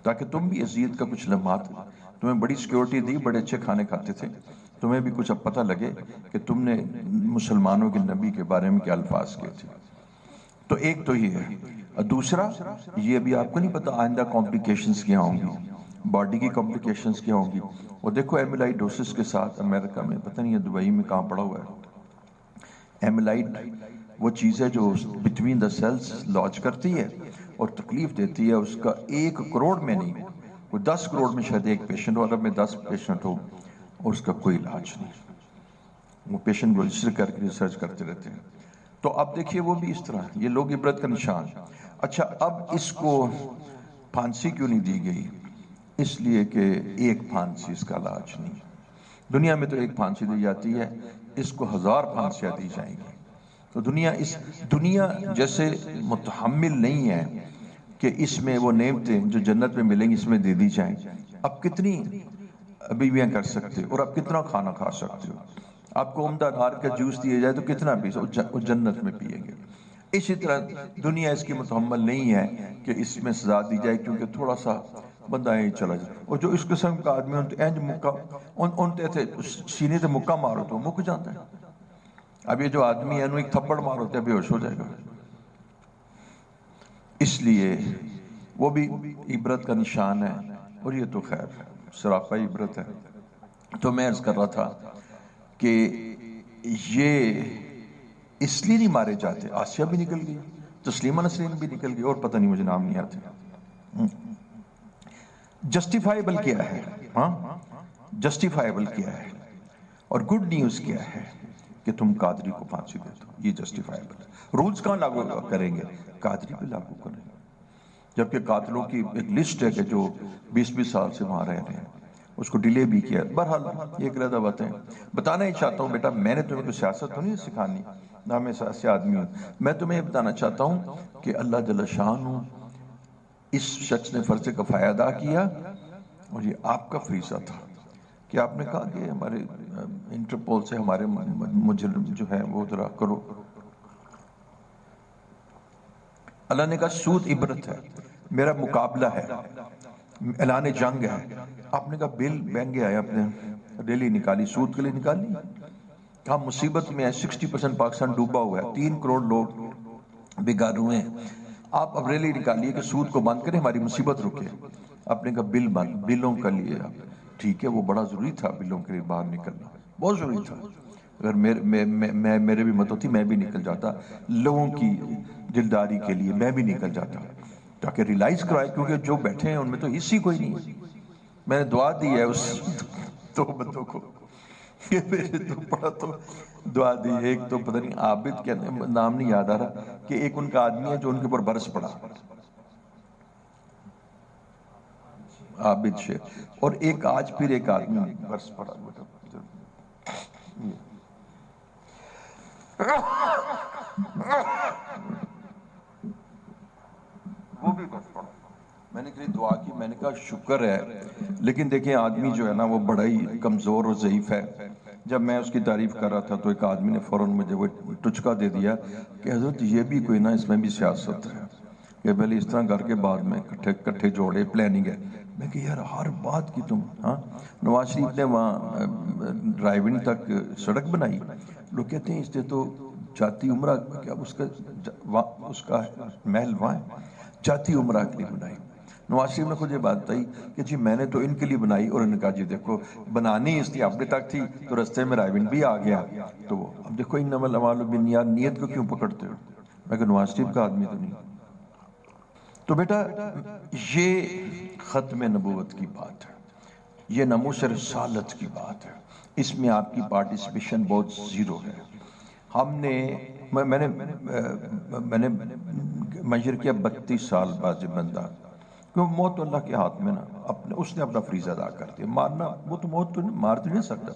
تاکہ تم بھی اذیت کا کچھ لمحات، تمہیں بڑی سیکیورٹی دی، بڑے اچھے کھانے کھاتے تھے، تمہیں بھی کچھ اب پتہ لگے کہ تم نے مسلمانوں کے نبی کے بارے میں کیا الفاظ کیے تھے. تو ایک تو یہ ہے، اور دوسرا یہ بھی آپ کو نہیں پتا آئندہ کمپلیکیشنز کیا ہوں گی، باڈی کی کمپلیکیشنز کیا ہوں گی. وہ دیکھو ایمیلائڈوسس کے ساتھ امریکہ میں پتہ نہیں ہے دبئی میں کہاں پڑا ہوا ہے، ایمیلائڈ وہ چیز ہے جو بٹوین دا سیلز لاج کرتی ہے اور تکلیف دیتی ہے. اس کا 1 کروڑ میں نہیں، وہ 10 کروڑ میں شاید ایک پیشنٹ ہو، عرب میں 10 پیشنٹ ہو، اور اس کا کوئی علاج نہیں. وہ پیشنٹ کو رجسٹر کر کے ریسرچ کرتے رہتے ہیں. تو اب دیکھیے وہ بھی اس طرح، یہ لوگ عبرت کا نشان. اچھا اب اس کو پھانسی کیوں نہیں دی گئی؟ اس لیے کہ ایک پھانسی اس کا علاج نہیں. دنیا میں تو ایک پھانسی دی جاتی ہے، اس کو 1000 پھانسیاں دی جائیں گی. تو دنیا جیسے متحمل نہیں ہے کہ اس میں وہ نعمتیں جو جنت میں ملیں گی اس میں دے دی جائیں. اب کتنی بیویاں کر سکتے ہو، اور اب کتنا کھانا کھا سکتے ہو. آپ کو عمدہ انار کا جوس دیا جائے تو کتنا پی سکتے ہو، جنت میں پیئیں گے. اسی طرح دنیا اس کی متحمل نہیں ہے کہ اس میں سزا دی جائے، کیونکہ تھوڑا سا بندہ یہیں چلا جائے. اور جو اس قسم کا آدمی ان تے سینے تے مکہ مارو تو مک جاتا ہے. اب یہ جو آدمی ہے انہوں ایک تھپڑ مارو تے بے ہوش ہو جائے گا. اس لیے وہ بھی عبرت کا نشان ہے، اور یہ تو خیر سراپا عبرت ہے. تو میں عرض کر رہا تھا کہ یہ اس لیے نہیں مارے جاتے. آسیہ بھی نکل گئی، تسلیمہ نسرین بھی نکل گئی، اور پتہ نہیں مجھے نام نہیں آتے. جسٹیفائیبل کیا ہے؟ ہاں جسٹیفائیبل کیا ہے؟ اور گڈ نیوز کیا ہے کہ تم قادری کو پھانسی دے دو، یہ جسٹیفائیبل ہے. رولز کہاں لاگو کریں گے؟ قادری پہ لاگو کریں گے. جبکہ قاتلوں کی ایک لسٹ ہے کہ جو 20 سال سے وہاں رہ رہے ہیں، اس کو ڈیلے بھی کیا. بہرحال یہ ایک رہتا باتیں بتانا ہی چاہتا ہوں. بیٹا میں نے تمہیں کوئی سیاست تو نہیں سکھانی، نہ میں سیاسی آدمی ہوں. میں تمہیں یہ بتانا چاہتا ہوں کہ اللہ جل شانہ اس شخص نے فرض کفایہ ادا کیا، اور یہ آپ کا فریضہ تھا کہ آپ نے کہا کہ ہمارے انٹرپول سے ہمارے مجرم جو ہے وہ ذرا کرو. اللہ نے کہا سود عبرت ہے، میرا مقابلہ ہے، اعلان جنگ ہے. آپ نے کہا بل مہنگے آئے، آپ نے ریلی نکالی، سود کے لیے نکالی. کہا مصیبت میں ہے، 60% پاکستان ڈوبا ہوا ہے، 3 کروڑ لوگ بے گھر ہوئے ہیں. آپ اب ریلی نکالیے کہ سود کو بند کریں، ہماری مصیبت رکے. آپ نے کہا بل بند، بلوں کا لیے. ٹھیک ہے، وہ بڑا ضروری تھا بلوں کے لیے باہر نکلنا، بہت ضروری تھا. اگر میرے بھی مت ہوتی میں بھی نکل جاتا لوگوں کی دلداری کے لیے، میں بھی نکل جاتا تاکہ ریلائز کرائے، کیونکہ جو بیٹھے ہیں ان میں تو حصہ کوئی نہیں ہے. میں نے دعا دی ہے اس 2 بندوں کو کہ میرے تو پڑا تو دعا دی. ایک تو پتہ نہیں عابد کے نام نہیں یاد آ رہا، کہ ایک ان کا آدمی ہے جو ان کے اوپر برس پڑا، عابد شیخ. اور ایک آج پھر ایک آدمی برس پڑا. وہ بھی برس پڑا. میں نے کہی دعا کی، میں نے کہا شکر ہے. لیکن دیکھیں آدمی جو ہے نا وہ بڑا ہی کمزور اور ضعیف ہے. جب میں اس کی تعریف کر رہا تھا تو ایک آدمی نے فوراً مجھے وہ ٹچکا دے دیا کہ حضرت یہ بھی کوئی نا، اس میں بھی سیاست ہے کہ پہلے اس طرح کر کے بعد میں کٹھے جوڑے پلاننگ ہے. میں کہ یار ہر بات کی تم. ہاں نواز شریف نے وہاں رائیونڈ تک سڑک بنائی. لوگ کہتے ہیں اس نے تو جاتی عمرہ، کیا اس کا محل وہاں ہے، جاتی عمرہ کے لیے بنائی. نواز شریف نے خود یہ بات بتائی کہ جی میں نے تو ان کے لیے بنائی، اور انہوں نے کہا جی دیکھو بنانی اس لیے اپنے تک تھی تو رستے میں رائیونڈ بھی آ گیا. تو اب دیکھو انما الاعمال بالنیات، نیت کو کیوں پکڑتے ہو؟ میں کہ نواز شریف کا آدمی تو نہیں. تو بیٹا یہ ختم نبوت کی بات ہے، یہ ناموس رسالت کی بات ہے. اس میں آپ کی پارٹیسپیشن بہت زیرو ہے. ہم نے میں نے میجر کیا 32 سال بعد جب بندہ، کیونکہ موت تو اللہ کے ہاتھ میں نا، اس نے اپنا فریضہ ادا کر دیا. مارنا وہ تو موت تو مار تو نہیں سکتا.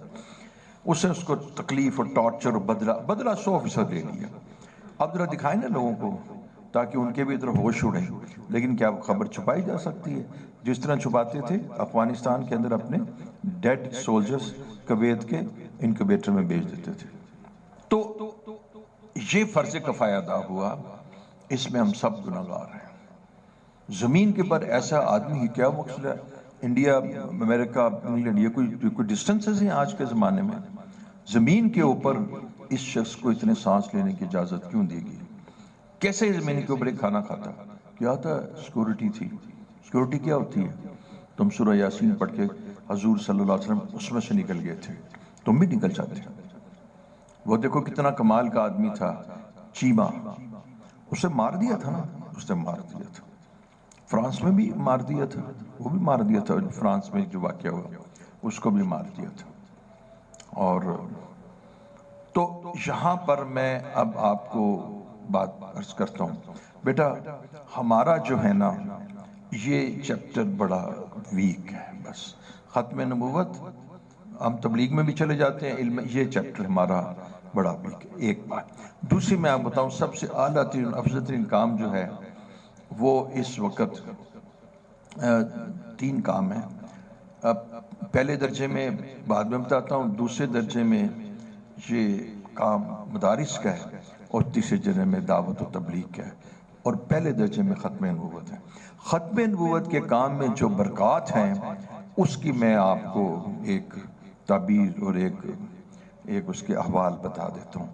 اسے اس کو تکلیف اور ٹارچر اور بدلہ 100% لے لیا. اب ذرا دکھائیں نا لوگوں کو تاکہ ان کے بھی طرف ہوش اڑے. لیکن کیا خبر چھپائی جا سکتی ہے؟ جس طرح چھپاتے تھے افغانستان کے اندر اپنے ڈیڈ سولجرز کویت کے انکوبیٹر میں بھیج دیتے تھے. تو یہ فرض کفایہ ادا ہوا، اس میں ہم سب گناہگار ہیں. زمین کے پر ایسا آدمی ہی کیا مقصد ہے؟ انڈیا، امریکہ، انگلینڈ، یہ کوئی ڈسٹنسز ہیں آج کے زمانے میں؟ زمین کے اوپر اس شخص کو اتنے سانس لینے کی اجازت کیوں دی گئی؟ کیسے زمین کے اوپر ایک کھانا کھاتا؟ کیا تھا؟ سیکورٹی تھی. سیکورٹی کیا ہوتی ہے؟ تم سورہ یاسین پڑھ کے حضور صلی اللہ علیہ وسلم اس میں سے نکل گئے تھے، تم بھی نکل جاتے. وہ دیکھو کتنا کمال کا آدمی تھا چیما، اسے مار دیا تھا نا، اس نے مار دیا تھا. فرانس میں بھی مار دیا تھا، وہ بھی مار دیا تھا. فرانس میں جو واقعہ ہوا اس کو بھی مار دیا تھا. اور تو یہاں پر میں اب آپ کو بات عرض کرتا ہوں. بیٹا ہمارا جو ہے نا یہ چیپٹر بڑا ویک ہے. بس ختم نبوت، ہم تبلیغ میں بھی چلے جاتے ہیں، علم، یہ چیپٹر ہمارا بڑا ویک ہے. ایک بات. دوسری میں آپ بتاؤں، سب سے اعلیٰ ترین افضل ترین کام جو ہے وہ اس وقت 3 کام ہیں. پہلے درجے میں بعد میں بتاتا ہوں، دوسرے درجے میں یہ کام مدارس کا ہے، اور تیسرے درجے میں دعوت و تبلیغ کا ہے، اور پہلے درجے میں ختم نبوت ہے. ختم نبوت کے کام میں جو برکات ہیں اس کی میں آپ کو ایک تعبیر اور ایک اس کے احوال بتا دیتا ہوں.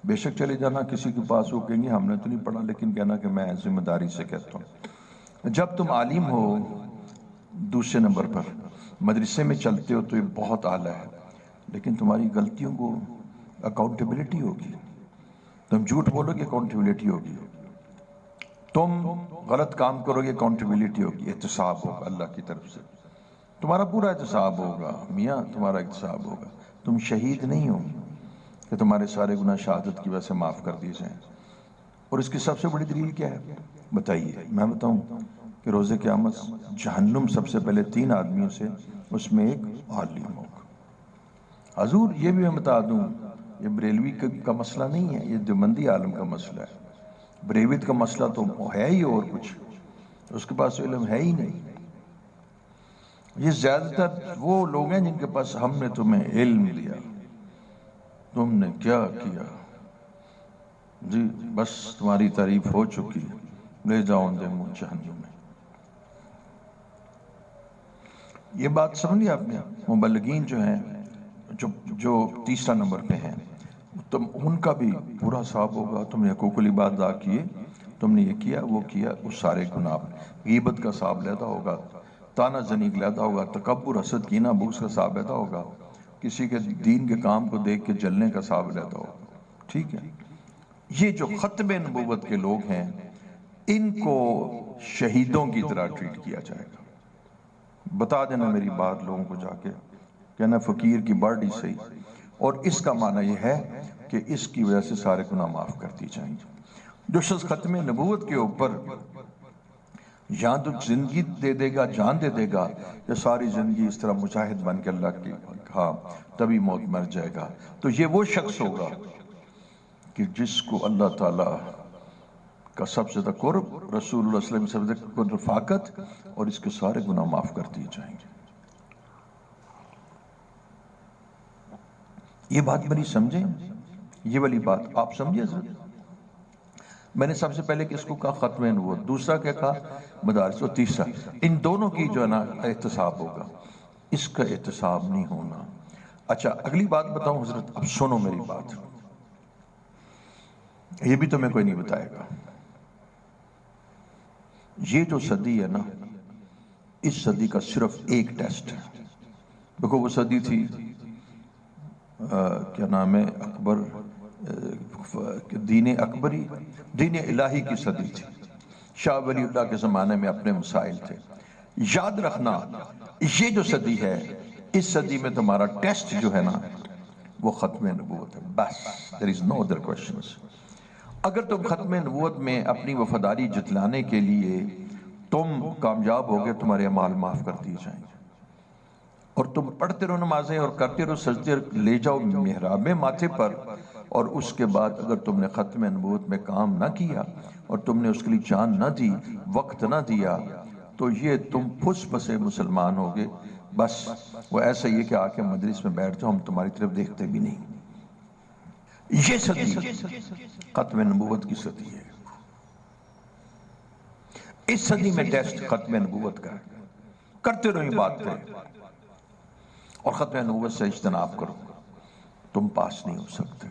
بے شک چلے جانا کسی کے پاس، وہ کہیں گے ہم نے تو نہیں پڑھا، لیکن کہنا کہ میں ذمہ داری سے کہتا ہوں. جب تم عالم ہو، دوسرے نمبر پر مدرسے میں چلتے ہو تو یہ بہت اعلیٰ ہے، لیکن تمہاری غلطیوں کو اکاؤنٹیبلٹی ہوگی. تم جھوٹ بولو گے اکاؤنٹیبلٹی ہوگی، تم غلط کام کرو گے اکاؤنٹیبلٹی ہوگی. احتساب ہوگا اللہ کی طرف سے، تمہارا پورا احتساب ہوگا. میاں تمہارا احتساب ہوگا. تم شہید نہیں ہو کہ تمہارے سارے گناہ شہادت کی وجہ سے معاف کر دیے جائیں. اور اس کی سب سے بڑی دلیل کیا ہے بتائیے؟ میں بتاؤں کہ روز قیامت جہنم سب سے پہلے 3 آدمیوں سے، اس میں ایک عالم ہوگا. حضور یہ بھی میں بتا دوں، یہ بریلوی کا مسئلہ نہیں ہے، یہ دیوبندی عالم کا مسئلہ ہے. بریوت کا مسئلہ تو ہے ہی اور کچھ، اس کے پاس علم ہے ہی نہیں. یہ زیادہ تر وہ لوگ ہیں جن کے پاس ہم نے تمہیں علم دیا، تم نے کیا کیا، جی بس تمہاری تعریف ہو چکی، لے جاؤ دے منہ جہنم میں. یہ بات سمجھ لیا آپ نے؟ مبلغین جو ہیں، جو تیسرا نمبر پہ ہیں، تم ان کا بھی پورا حساب ہوگا. تم نے حقوق العباد ادا کیے، تم نے یہ کیا وہ کیا، اس سارے گناہ. غیبت کا حساب لیتا ہوگا، تانا زنی لیتا ہوگا، تکبر، حسد، کینہ، بغض کا حساب لیتا ہوگا، کسی کے دین کے کام کو دیکھ کے جلنے کا حساب لیتا ہوگا. ٹھیک ہے؟ یہ جو ختم نبوت کے لوگ ہیں ان کو شہیدوں کی طرح ٹریٹ کیا جائے گا. بتا دینا میری بات لوگوں کو جا کے، کہنا فقیر کی باڈی صحیح. اور اس کا معنی یہ ہے کہ اس کی وجہ سے سارے گناہ معاف کر دی جائیں گے. جو شخص ختم نبوت کے اوپر یا تو زندگی دے دے گا، جان دے دے گا، یا ساری زندگی اس طرح مجاہد بن کے اللہ کی ہاں تبھی موت مر جائے گا، تو یہ وہ شخص ہوگا کہ جس کو اللہ تعالیٰ کا سب سے زیادہ قرب، رسول اللہ صلی اللہ علیہ وسلم سے رفاقت، اور اس کے سارے گناہ معاف کر دیے جائیں گے. یہ بات میری سمجھیں، یہ والی بات آپ سمجھیں. میں نے سب سے پہلے کس کو کہا؟ ختم نبوت. دوسرا کیا کہا؟ مدارس. اور تیسرا ان دونوں کی جو ہے نا احتساب ہوگا. اس کا احتساب نہیں ہونا. اچھا اگلی بات بتاؤں حضرت، اب سنو میری بات، یہ بھی تمہیں کوئی نہیں بتائے گا. یہ جو صدی ہے نا، اس صدی کا صرف ایک ٹیسٹ ہے. دیکھو وہ صدی تھی کیا نام ہے، اکبر، دین اکبری، دین الہی کی صدی تھی. شاہ ولی اللہ کے زمانے میں اپنے مسائل تھے. یاد رکھنا یہ جو صدی ہے، اس صدی میں تمہارا ٹیسٹ جو ہے نا وہ ختم نبوت ہے. بس there is no other questions. اگر تم ختم نبوت میں اپنی وفاداری جتلانے کے لیے تم کامیاب ہوگے، تمہارے اعمال معاف کر دیے جائیں گے. اور تم پڑھتے رہو نمازیں اور کرتے رہو سجدے، لے جاؤ محراب میں ماتھے پر، اور اس کے بعد اگر تم نے ختم نبوت میں کام نہ کیا اور تم نے اس کے لیے جان نہ دی، وقت نہ دیا، تو یہ تم پھس پسے مسلمان ہوگے. بس وہ ایسا ہی ہے کہ آ کے مجلس میں بیٹھ جاؤ، ہم تمہاری طرف دیکھتے بھی نہیں. یہ صدی ختم نبوت کی صدی ہے. اس صدی میں ٹیسٹ ختم نبوت کا ہے. کرتے رہو یہ بات پہ اور ختم نبوت سے اجتناب کرو. تم پاس نہیں ہو سکتے،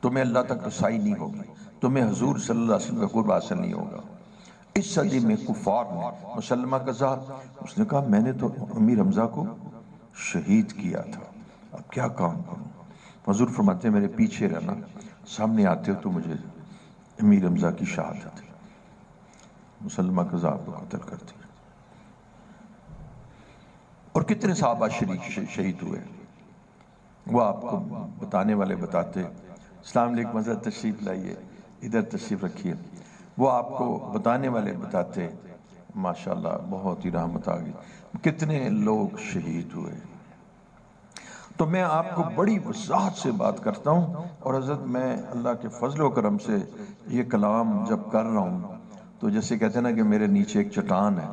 تمہیں اللہ تک رسائی نہیں ہوگی، تمہیں حضور صلی اللہ علیہ وسلم کا قرب حاصل نہیں ہوگا. اس صدی میں کفار نے مسلمہ قضا، اس نے کہا میں نے تو امیر حمزہ کو شہید کیا تھا، اب کیا کام کروں؟ حضور فرماتے ہیں میرے پیچھے رہنا، سامنے آتے ہو تو مجھے امیر حمزہ کی شہادت. مسلمہ قضا آپ کو قتل کر دیا. اور کتنے صحابہ شہید ہوئے وہ آپ کو بتانے والے بتاتے. السلام علیکم حضرت، تشریف لائیے، ادھر تشریف رکھیے. وہ آپ کو بتانے والے بتاتے ماشاءاللہ بہت ہی رحمت آ گئی، کتنے لوگ شہید ہوئے. تو میں آپ کو بڑی وضاحت سے بات کرتا ہوں. اور حضرت میں اللہ کے فضل و کرم سے یہ کلام جب کر رہا ہوں تو جیسے کہتے ہیں نا کہ میرے نیچے ایک چٹان ہے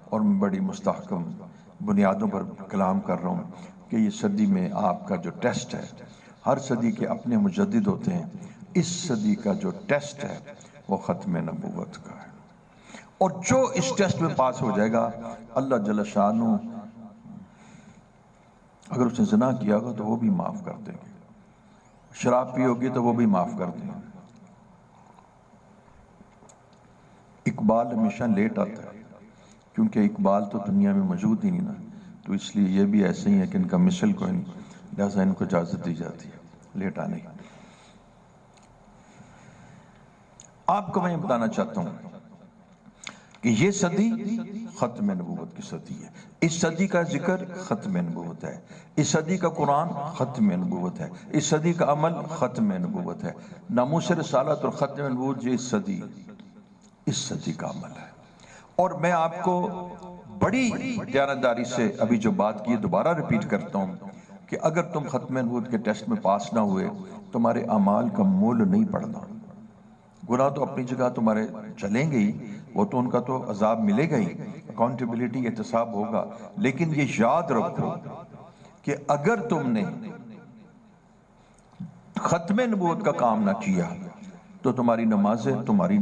اور میں بڑی مستحکم بنیادوں پر کلام کر رہا ہوں کہ یہ صدی میں آپ کا جو ٹیسٹ ہے، ہر صدی کے اپنے مجدد ہوتے ہیں، اس صدی کا جو ٹیسٹ ہے وہ ختم نبوت کا ہے. اور جو اس ٹیسٹ میں پاس ہو جائے گا اللہ جل شانہ اگر اس نے زنا کیا ہوگا تو وہ بھی معاف کر دیں گے، شراب پی ہوگی تو وہ بھی معاف کر دیں گے. اقبال ہمیشہ لیٹ آتا ہے کیونکہ اقبال تو دنیا میں موجود ہی نہیں نا، تو اس لیے یہ بھی ایسے ہی ہے کہ ان کا مثل کوئی نہیں، لہذا ان کو اجازت دی جاتی ہے لیٹ آنے کی. آپ کو میں بتانا چاہتا ہوں کہ یہ صدی ختم نبوت کی صدی ہے. اس صدی کا ذکر ختم نبوت ہے، اس صدی کا قرآن ختم نبوت ہے، اس صدی کا عمل ختم نبوت ہے. ناموس رسالت اور ختم نبوت یہ اس صدی کا عمل ہے. اور میں آپ کو بڑی دیانتداری سے ابھی جو بات کی دوبارہ ریپیٹ کرتا ہوں کہ اگر تم ختم نبوت کے ٹیسٹ میں پاس نہ ہوئے تمہارے اعمال کا مول نہیں پڑنا. گناہ تو اپنی جگہ تمہارے چلیں گے ہی، وہ تو ان کا تو عذاب ملے گا ہی، اکاؤنٹیبلٹی احتساب ہوگا. لیکن یہ یاد رکھو کہ اگر تم نے ختم نبوت کا کام نہ کیا تو تمہاری نمازیں تمہاری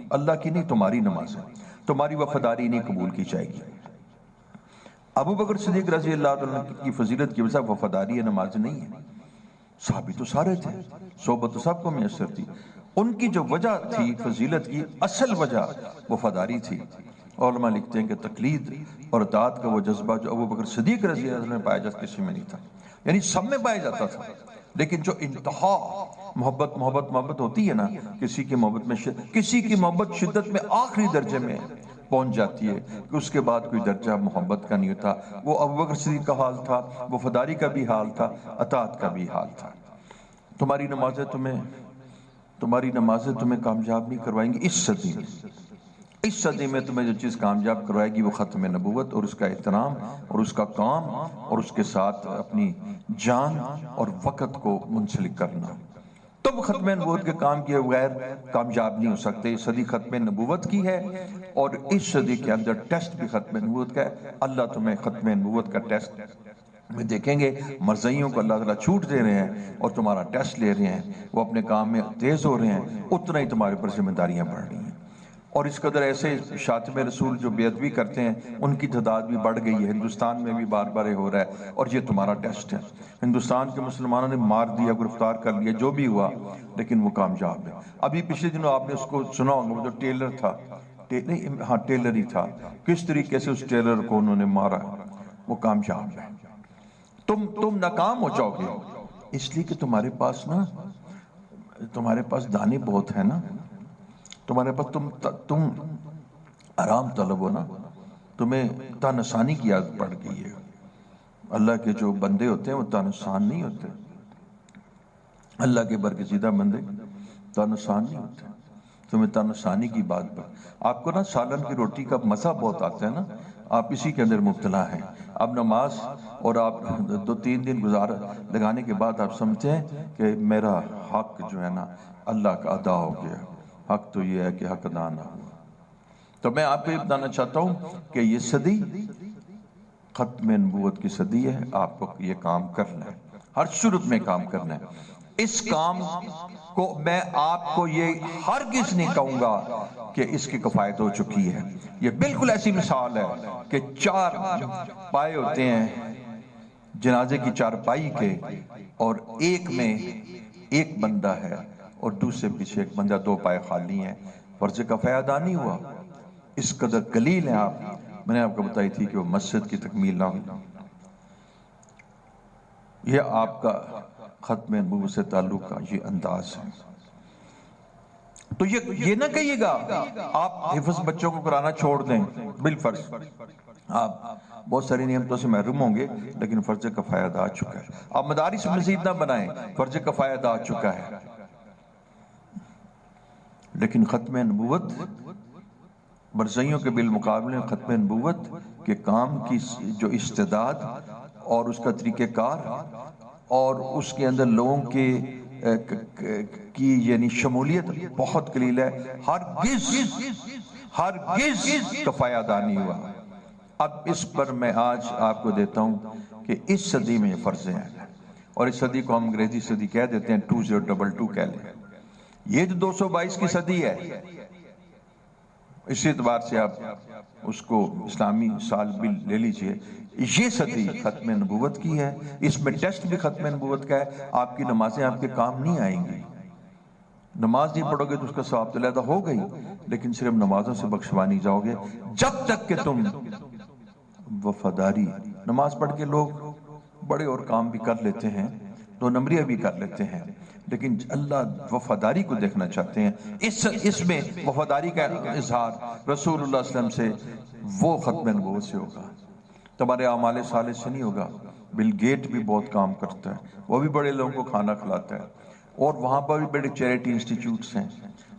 اللہ کی نہیں، تمہاری نمازیں، تمہاری وفاداری نہیں قبول کی جائے گی. ابو بکر صدیق رضی اللہ عنہ کی فضیلت کی وجہ وفاداری نماز نہیں ہے. صحابی تو سارے تھے، صحبت تو سب کو میسر تھی. ان کی جو وجہ تھی فضیلت کی، اصل وجہ وفاداری تھی. علماء لکھتے ہیں کہ تقلید اور اطاعت کا وہ جذبہ جو ابو بکر صدیق رضی اللہ عنہ میں پایا جاتا کسی میں نہیں تھا، یعنی سب میں پایا جاتا تھا، لیکن جو انتہا محبت ہوتی ہے نا، کسی کی محبت شدت میں آخری درجے میں پہنچ جاتی ہے کہ اس کے بعد کوئی درجہ محبت کا نہیں ہوتا. وہ ابو بکر صدیق کا حال تھا، وفاداری کا بھی حال تھا، اطاعت کا بھی حال تھا. تمہاری نمازیں تمہیں کامیاب نہیں کروائیں گی. اس صدی میں تمہیں جو چیز کامیاب کروائے گی وہ ختم نبوت اور اس کا احترام اور اس کا کام اور اس کے ساتھ اپنی جان اور وقت کو منسلک کرنا. تم ختم نبوت کے کام کیے بغیر کامیاب نہیں ہو سکتے. یہ صدی ختم نبوت کی ہے اور اس صدی کے اندر ٹیسٹ بھی ختم نبوت کا ہے. اللہ تمہیں ختم نبوت کا ٹیسٹ میں دیکھیں گے. مرضیوں کو اللہ تعالیٰ چھوٹ دے رہے ہیں اور تمہارا ٹیسٹ لے رہے ہیں، وہ اپنے کام میں تیز ہو رہے ہیں، اتنا ہی تمہارے پر ذمہ داریاں بڑھ رہی ہیں. اور اس قدر ایسے شاتم رسول جو بے ادبی کرتے ہیں ان کی تعداد بھی بڑھ گئی ہے. ہندوستان میں بھی بار بار ہو رہا ہے اور یہ تمہارا ٹیسٹ ہے. ہندوستان کے مسلمانوں نے مار دیا، گرفتار کر لیا، جو بھی ہوا، لیکن وہ کامیاب ہے. ابھی پچھلے دنوں آپ نے اس کو سنا ہوگا، وہ جو ٹیلر تھا، ٹیلر ہی تھا، کس طریقے سے اس ٹیلر کو انہوں نے مارا، وہ کامیاب ہے. تم ناکام ہو جاؤ گے اس لیے کہ تمہارے پاس دانے بہت ہیں نا، تمہارے پاس تم آرام طلب ہو نا، تمہیں تانسانی کی عادت پڑ گئی ہے. اللہ کے جو بندے ہوتے ہیں وہ تانسان نہیں ہوتے. اللہ کے برگزیدہ بندے تانسان نہیں ہوتے. تمہیں تنشانی کی بات پر آپ کو نا سالن کی روٹی کا مزہ بہت آتا ہے نا، آپ اسی کے اندر مبتلا ہیں۔ اب نماز اور آپ 2-3 دن لگانے کے بعد آپ سمجھتے ہیں کہ میرا حق جو ہے نا اللہ کا ادا ہو گیا، حق تو یہ ہے کہ حق ادا نہ ہوا۔ تو میں آپ کو یہ بتانا چاہتا ہوں کہ یہ صدی ختم نبوت کی صدی ہے، آپ کو یہ کام کرنا ہے، ہر صورت میں کام کرنا ہے۔ اس کام کو میں آپ کو یہ ہرگز نہیں کہوں گا کہ اس کی کفایت ہو چکی ہے۔ یہ بالکل ایسی مثال ہے کہ 4 پائے ہوتے ہیں جنازے کی 4 پائی کے، اور ایک میں ایک بندہ ہے اور دوسرے پیچھے ایک بندہ، 2 پائے خالی ہیں، فرض کفایہ ادا نہیں ہوا۔ اس قدر قلیل ہیں آپ، میں نے آپ کو بتائی تھی کہ وہ مسجد کی تکمیل نہ ہوئی۔ یہ آپ کا ختم نبوت سے تعلق کا یہ انداز ہے۔ تو یہ نہ کہیے گا آپ حفظ بچوں کو کرانا چھوڑ دیں، بالفرض آپ بہت ساری نعمتوں سے محروم ہوں گے، لیکن فرض کفایہ ادا آ چکا ہے۔ آپ مدارس مزید نہ بنائیں، فرض کفایہ ادا آ چکا ہے۔ لیکن ختم نبوت برزیوں کے بالمقابلے ختم نبوت کے کام کی جو استعداد اور اس کا طریقہ کار اور اس کے اندر لوگوں کی یعنی شمولیت بہت قلیل ہے، ہرگز کفایہ ادا نہیں ہوا۔ اب اس پر میں آج آپ کو دیتا ہوں کہ اس صدی میں یہ فرض ہیں، اور اس صدی کو ہم انگریزی صدی کہہ دیتے ہیں، 2022 کہہ لیں۔ یہ جو 222 کی صدی ہے، اسی اعتبار سے آپ اس کو اسلامی سال بھی لے لیجئے، یہ صدی ختم نبوت کی ہے۔ اس میں ٹیسٹ بھی ختم نبوت کا ہے۔ آپ کی نمازیں آپ کے کام نہیں آئیں گی، نماز نہیں پڑھو گے تو اس کا ثواب تو علیحدہ ہو گئی، لیکن صرف نمازوں سے بخشوا نہیں جاؤ گے جب تک کہ تم وفاداری، نماز پڑھ کے لوگ بڑے اور کام بھی کر لیتے ہیں، 2 نمبریاں بھی کر لیتے ہیں، لیکن اللہ وفاداری کو دیکھنا چاہتے ہیں۔ اس میں وفاداری کا اظہار رسول اللہ صلی اللہ علیہ وسلم سے، وہ ختم نبوت سے ہوگا، تمہارے اعمال صالح سے نہیں ہوگا۔ بل گیٹ بھی بہت کام کرتا ہے، وہ بھی بڑے لوگوں کو کھانا کھلاتا ہے، اور وہاں پر بھی بڑے چیریٹی انسٹیٹیوٹس ہیں۔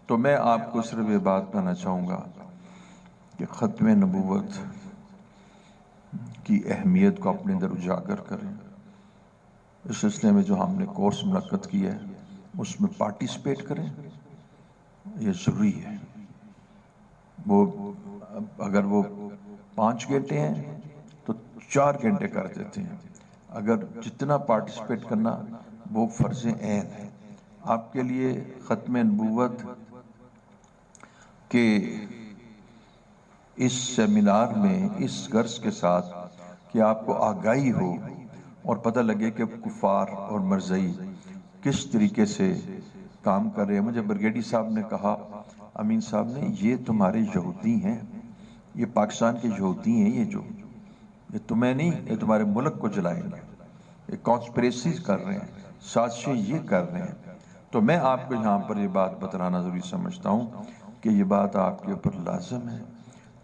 تو میں آپ کو صرف یہ بات کہنا چاہوں گا کہ ختم نبوت کی اہمیت کو اپنے اندر اجاگر کریں۔ اس سلسلے میں جو ہم نے کورس منعقد کیا ہے اس میں پارٹیسپیٹ کریں، یہ ضروری ہے۔ وہ اگر وہ 5 گھنٹے ہیں تو 4 گھنٹے کر دیتے ہیں، اگر جتنا پارٹیسپیٹ کرنا وہ فرض عین ہے آپ کے لیے۔ ختم نبوت کے اس سیمینار میں اس غرض کے ساتھ کہ آپ کو آگاہی ہو اور پتہ لگے کہ کفار اور مرزئی کس طریقے سے کام کر رہے ہیں۔ مجھے برگیڈی صاحب نے کہا، امین صاحب نے، یہ تمہارے یہودی ہیں، یہ پاکستان کے یہودی ہیں، یہ تمہیں نہیں، یہ تمہارے ملک کو جلائیں گے، یہ کانسپریسیز کر رہے ہیں، سازشیں یہ کر رہے ہیں۔ تو میں آپ کو یہاں پر یہ بات بتلانا ضروری سمجھتا ہوں کہ یہ بات آپ کے اوپر لازم ہے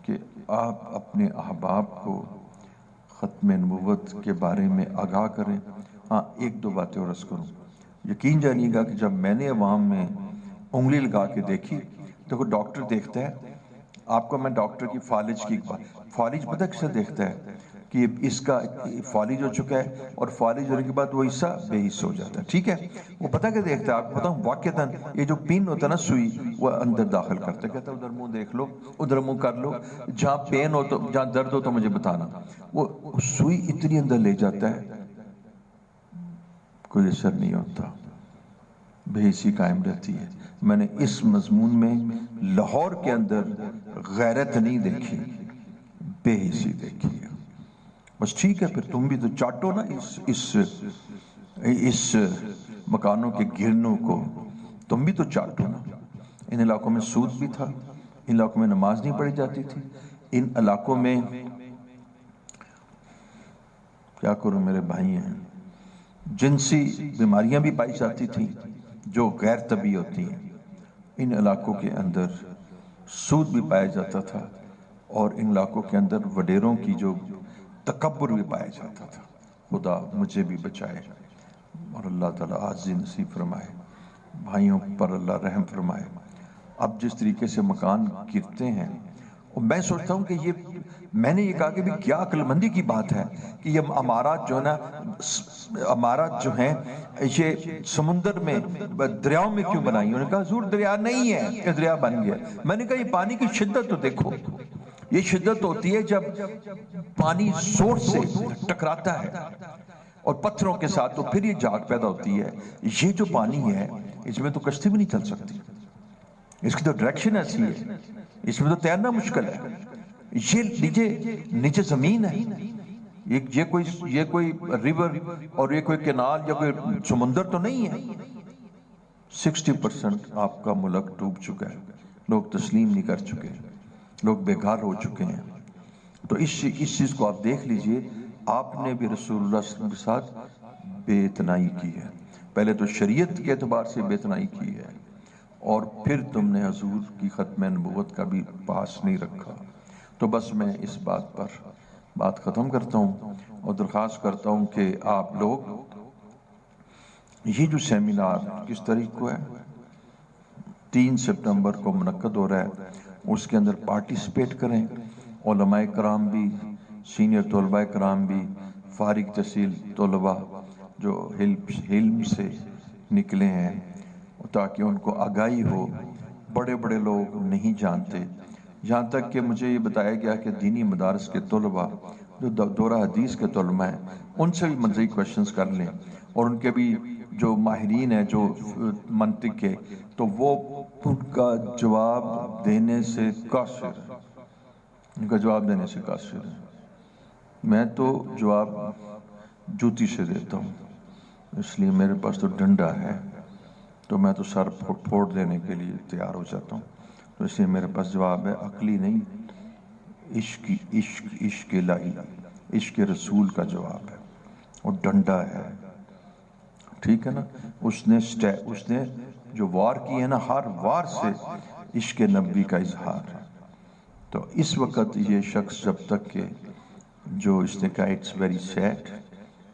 کہ آپ اپنے احباب کو ختم نبوت کے بارے میں آگاہ کریں۔ ہاں، 1-2 باتیں اور عرض کروں۔ یقین جانیے گا کہ جب میں نے عوام میں انگلی لگا کے دیکھی، دیکھو ڈاکٹر دیکھتا ہے آپ کو، میں ڈاکٹر کی فالج کی فالج پتہ کسے دیکھتا ہے کہ اس کا فالج ہو چکا ہے، اور فالج ہونے کے بعد وہ حصہ بے حص ہو جاتا ہے، ٹھیک ہے؟ وہ پتہ کیا دیکھتا ہے آپ کو بتاؤں، واقعتاً یہ جو پین ہوتا ہے نا، سوئی وہ اندر داخل کرتا ہے، کہتا ہے ادھر منہ دیکھ لو، ادھر منہ کر لو، جہاں پین ہو تو، جہاں درد ہو تو مجھے بتانا۔ وہ سوئی اتنی اندر لے جاتا ہے، کوئی اثر نہیں ہوتا، بے حسی قائم رہتی ہے۔ میں نے اس مضمون میں لاہور کے اندر غیرت نہیں دیکھی، بے حسی دیکھی ہے۔ بس ٹھیک ہے، پھر تم بھی تو چاٹو نا اس مکانوں کے گرنوں کو، تم بھی تو چاٹو نا۔ ان علاقوں میں سود بھی تھا، ان علاقوں میں نماز نہیں پڑھی جاتی تھی، ان علاقوں میں کیا کروں میرے بھائی ہیں، جنسی بیماریاں بھی پائی جاتی تھیں جو غیر طبی ہوتی ہیں، ان علاقوں کے اندر سود بھی پایا جاتا تھا، اور ان علاقوں کے اندر وڈیروں کی جو تکبر بھی پایا جاتا تھا۔ خدا مجھے بھی بچائے اور اللہ تعالیٰ عاجزی نصیب فرمائے، بھائیوں پر اللہ رحم فرمائے۔ اب جس طریقے سے مکان گرتے ہیں، اور میں سوچتا ہوں کہ یہ میں نے یہ کہا کہ بھی کیا عقل مندی کی بات ہے کہ یہ عمارات جو ہے نا، عمارات جو ہیں یہ سمندر میں دریاؤں میں کیوں بنائی؟ انہوں نے کہا حضور دریا نہیں ہے کہ دریا بن گیا۔ میں نے کہا یہ پانی کی شدت تو دیکھو، یہ شدت ہوتی ہے جب پانی زور سے ٹکراتا ہے اور پتھروں کے ساتھ، تو پھر یہ جھاگ پیدا ہوتی ہے۔ یہ جو پانی ہے اس میں تو کشتی بھی نہیں چل سکتی، اس کی تو ڈائریکشن ایسی ہے، اس میں تو تیرنا مشکل ہے۔ یہ نیچے زمین ہے، یہ کوئی ریور اور یہ کوئی کنال یا کوئی سمندر تو نہیں ہے۔ 60% آپ کا ملک ڈوب چکا ہے، لوگ تسلیم نہیں کر چکے، لوگ بے گھر ہو چکے ہیں۔ تو اس چیز کو آپ دیکھ لیجئے، آپ نے بھی رسول اللہ صلی اللہ علیہ وسلم کے ساتھ بے اتنائی کی ہے۔ پہلے تو شریعت کے اعتبار سے بے اتنائی کی ہے، اور پھر تم نے حضور کی ختم نبوت کا بھی پاس نہیں رکھا۔ تو بس میں اس بات پر بات ختم کرتا ہوں اور درخواست کرتا ہوں کہ آپ لوگ یہ جو سیمینار کس تاریخ کو ہے، 3 سپٹمبر کو منعقد ہو رہا ہے، اس کے اندر پارٹیسپیٹ کریں۔ علماء کرام بھی، سینئر طلباء کرام بھی، فارغ تحصیل طلباء جو علم سے نکلے ہیں، تاکہ ان کو آگاہی ہو۔ بڑے بڑے لوگ نہیں جانتے، یہاں تک کہ مجھے یہ بتایا گیا کہ دینی مدارس کے طلباء جو دورہ حدیث کے طلباء ہیں، ان سے بھی مزید کوشچنز کر لیں، اور ان کے بھی جو ماہرین ہیں جو منطق کے، تو وہ ان کا جواب دینے سے قاصر ہے، ان کا جواب دینے سے قاصر ہے۔ میں تو جواب جوتی سے دیتا ہوں، اس لیے میرے پاس تو ڈنڈا ہے، تو میں تو سر پھوڑ دینے کے لیے تیار ہو جاتا ہوں۔ تو اس لیے میرے پاس جواب ہے عقلی نہیں، عشق الہی، عشق رسول کا جواب ہے، اور ڈنڈا ہے، ٹھیک ہے نا۔ اس نے جو وار کی ہے نا، ہر وار سے عشق نبی کا اظہار ہے۔ تو اس وقت یہ شخص جب تک کہ جو اس نے کہا it's very sad,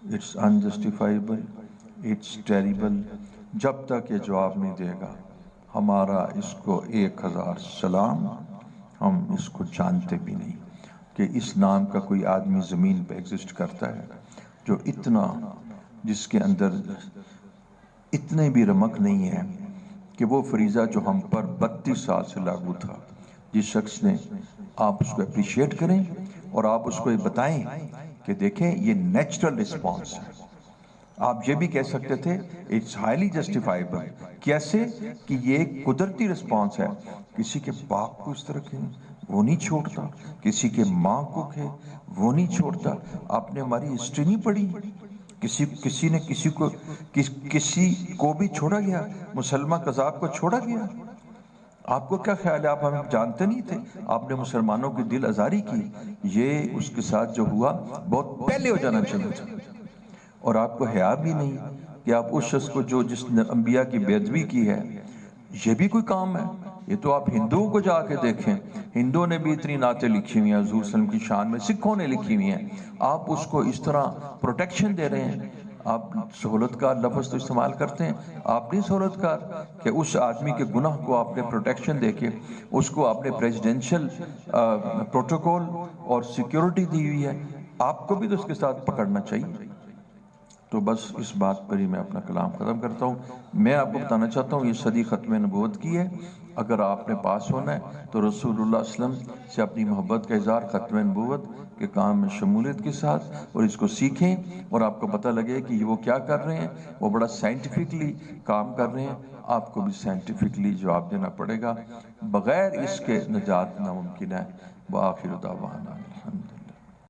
it's unjustifiable, it's terrible, جب تک یہ جواب نہیں دے گا، ہمارا اس کو 1000 سلام، ہم اس کو جانتے بھی نہیں کہ اس نام کا کوئی آدمی زمین پہ ایگزسٹ کرتا ہے جو اتنا، جس کے اندر اتنے بھی رمق نہیں ہے کہ وہ فریضہ جو ہم پر 32 سال سے لاگو تھا، جس شخص نے، آپ اس کو اپریشیٹ کریں اور آپ اس کو یہ بتائیں کہ دیکھیں یہ نیچرل رسپانس ہے۔ آپ یہ بھی کہہ سکتے تھے اٹس ہائیلی جسٹیفائیبل، کیسے کہ یہ ایک قدرتی رسپانس ہے۔ کسی کے باپ کو اس طرح کہ وہ نہیں چھوڑتا، کسی کے ماں کو کہ وہ نہیں چھوڑتا۔ آپ نے ہماری ہسٹری نہیں پڑھی، کسی کو بھی چھوڑا گیا، مسلمہ قذاب کو چھوڑا گیا؟ آپ کو کیا خیال ہے، آپ ہمیں جانتے نہیں تھے؟ آپ نے مسلمانوں کی دل آزاری کی، یہ اس کے ساتھ جو ہوا بہت پہلے ہو جانا چاہیے تھا۔ اور آپ کو حیا بھی نہیں کہ آپ اس شخص کو جس نے انبیاء کی بے ادبی کی ہے، یہ بھی کوئی کام ہے؟ یہ تو آپ ہندوؤں کو جا کے دیکھیں، ہندوؤں نے بھی اتنی نعتیں لکھی ہوئی ہیں حضور صلی اللہ علیہ وسلم کی شان میں، سکھوں نے لکھی ہوئی ہیں، آپ اس کو اس طرح پروٹیکشن دے رہے ہیں۔ آپ سہولت کار لفظ تو استعمال کرتے ہیں، آپ نہیں سہولت کار کہ اس آدمی کے گناہ کو آپ نے پروٹیکشن دے کے اس کو آپ نے پریزیڈنشل پروٹوکول اور سیکیورٹی دی ہوئی ہے، آپ کو بھی تو اس کے ساتھ پکڑنا چاہیے۔ تو بس اس بات پر ہی میں اپنا کلام ختم کرتا ہوں۔ میں آپ کو بتانا چاہتا ہوں یہ صدی ختم نبوت کی ہے، اگر آپ نے پاس ہونا ہے تو رسول اللہ صلی اللہ علیہ وسلم سے اپنی محبت کا اظہار ختم نبوت کے کام میں شمولیت کے ساتھ، اور اس کو سیکھیں، اور آپ کو پتہ لگے کہ وہ کیا کر رہے ہیں، وہ بڑا سائنٹیفکلی کام کر رہے ہیں، آپ کو بھی سائنٹیفکلی جواب دینا پڑے گا، بغیر اس کے نجات ناممکن ہے۔ وآخر دعوانا الحمد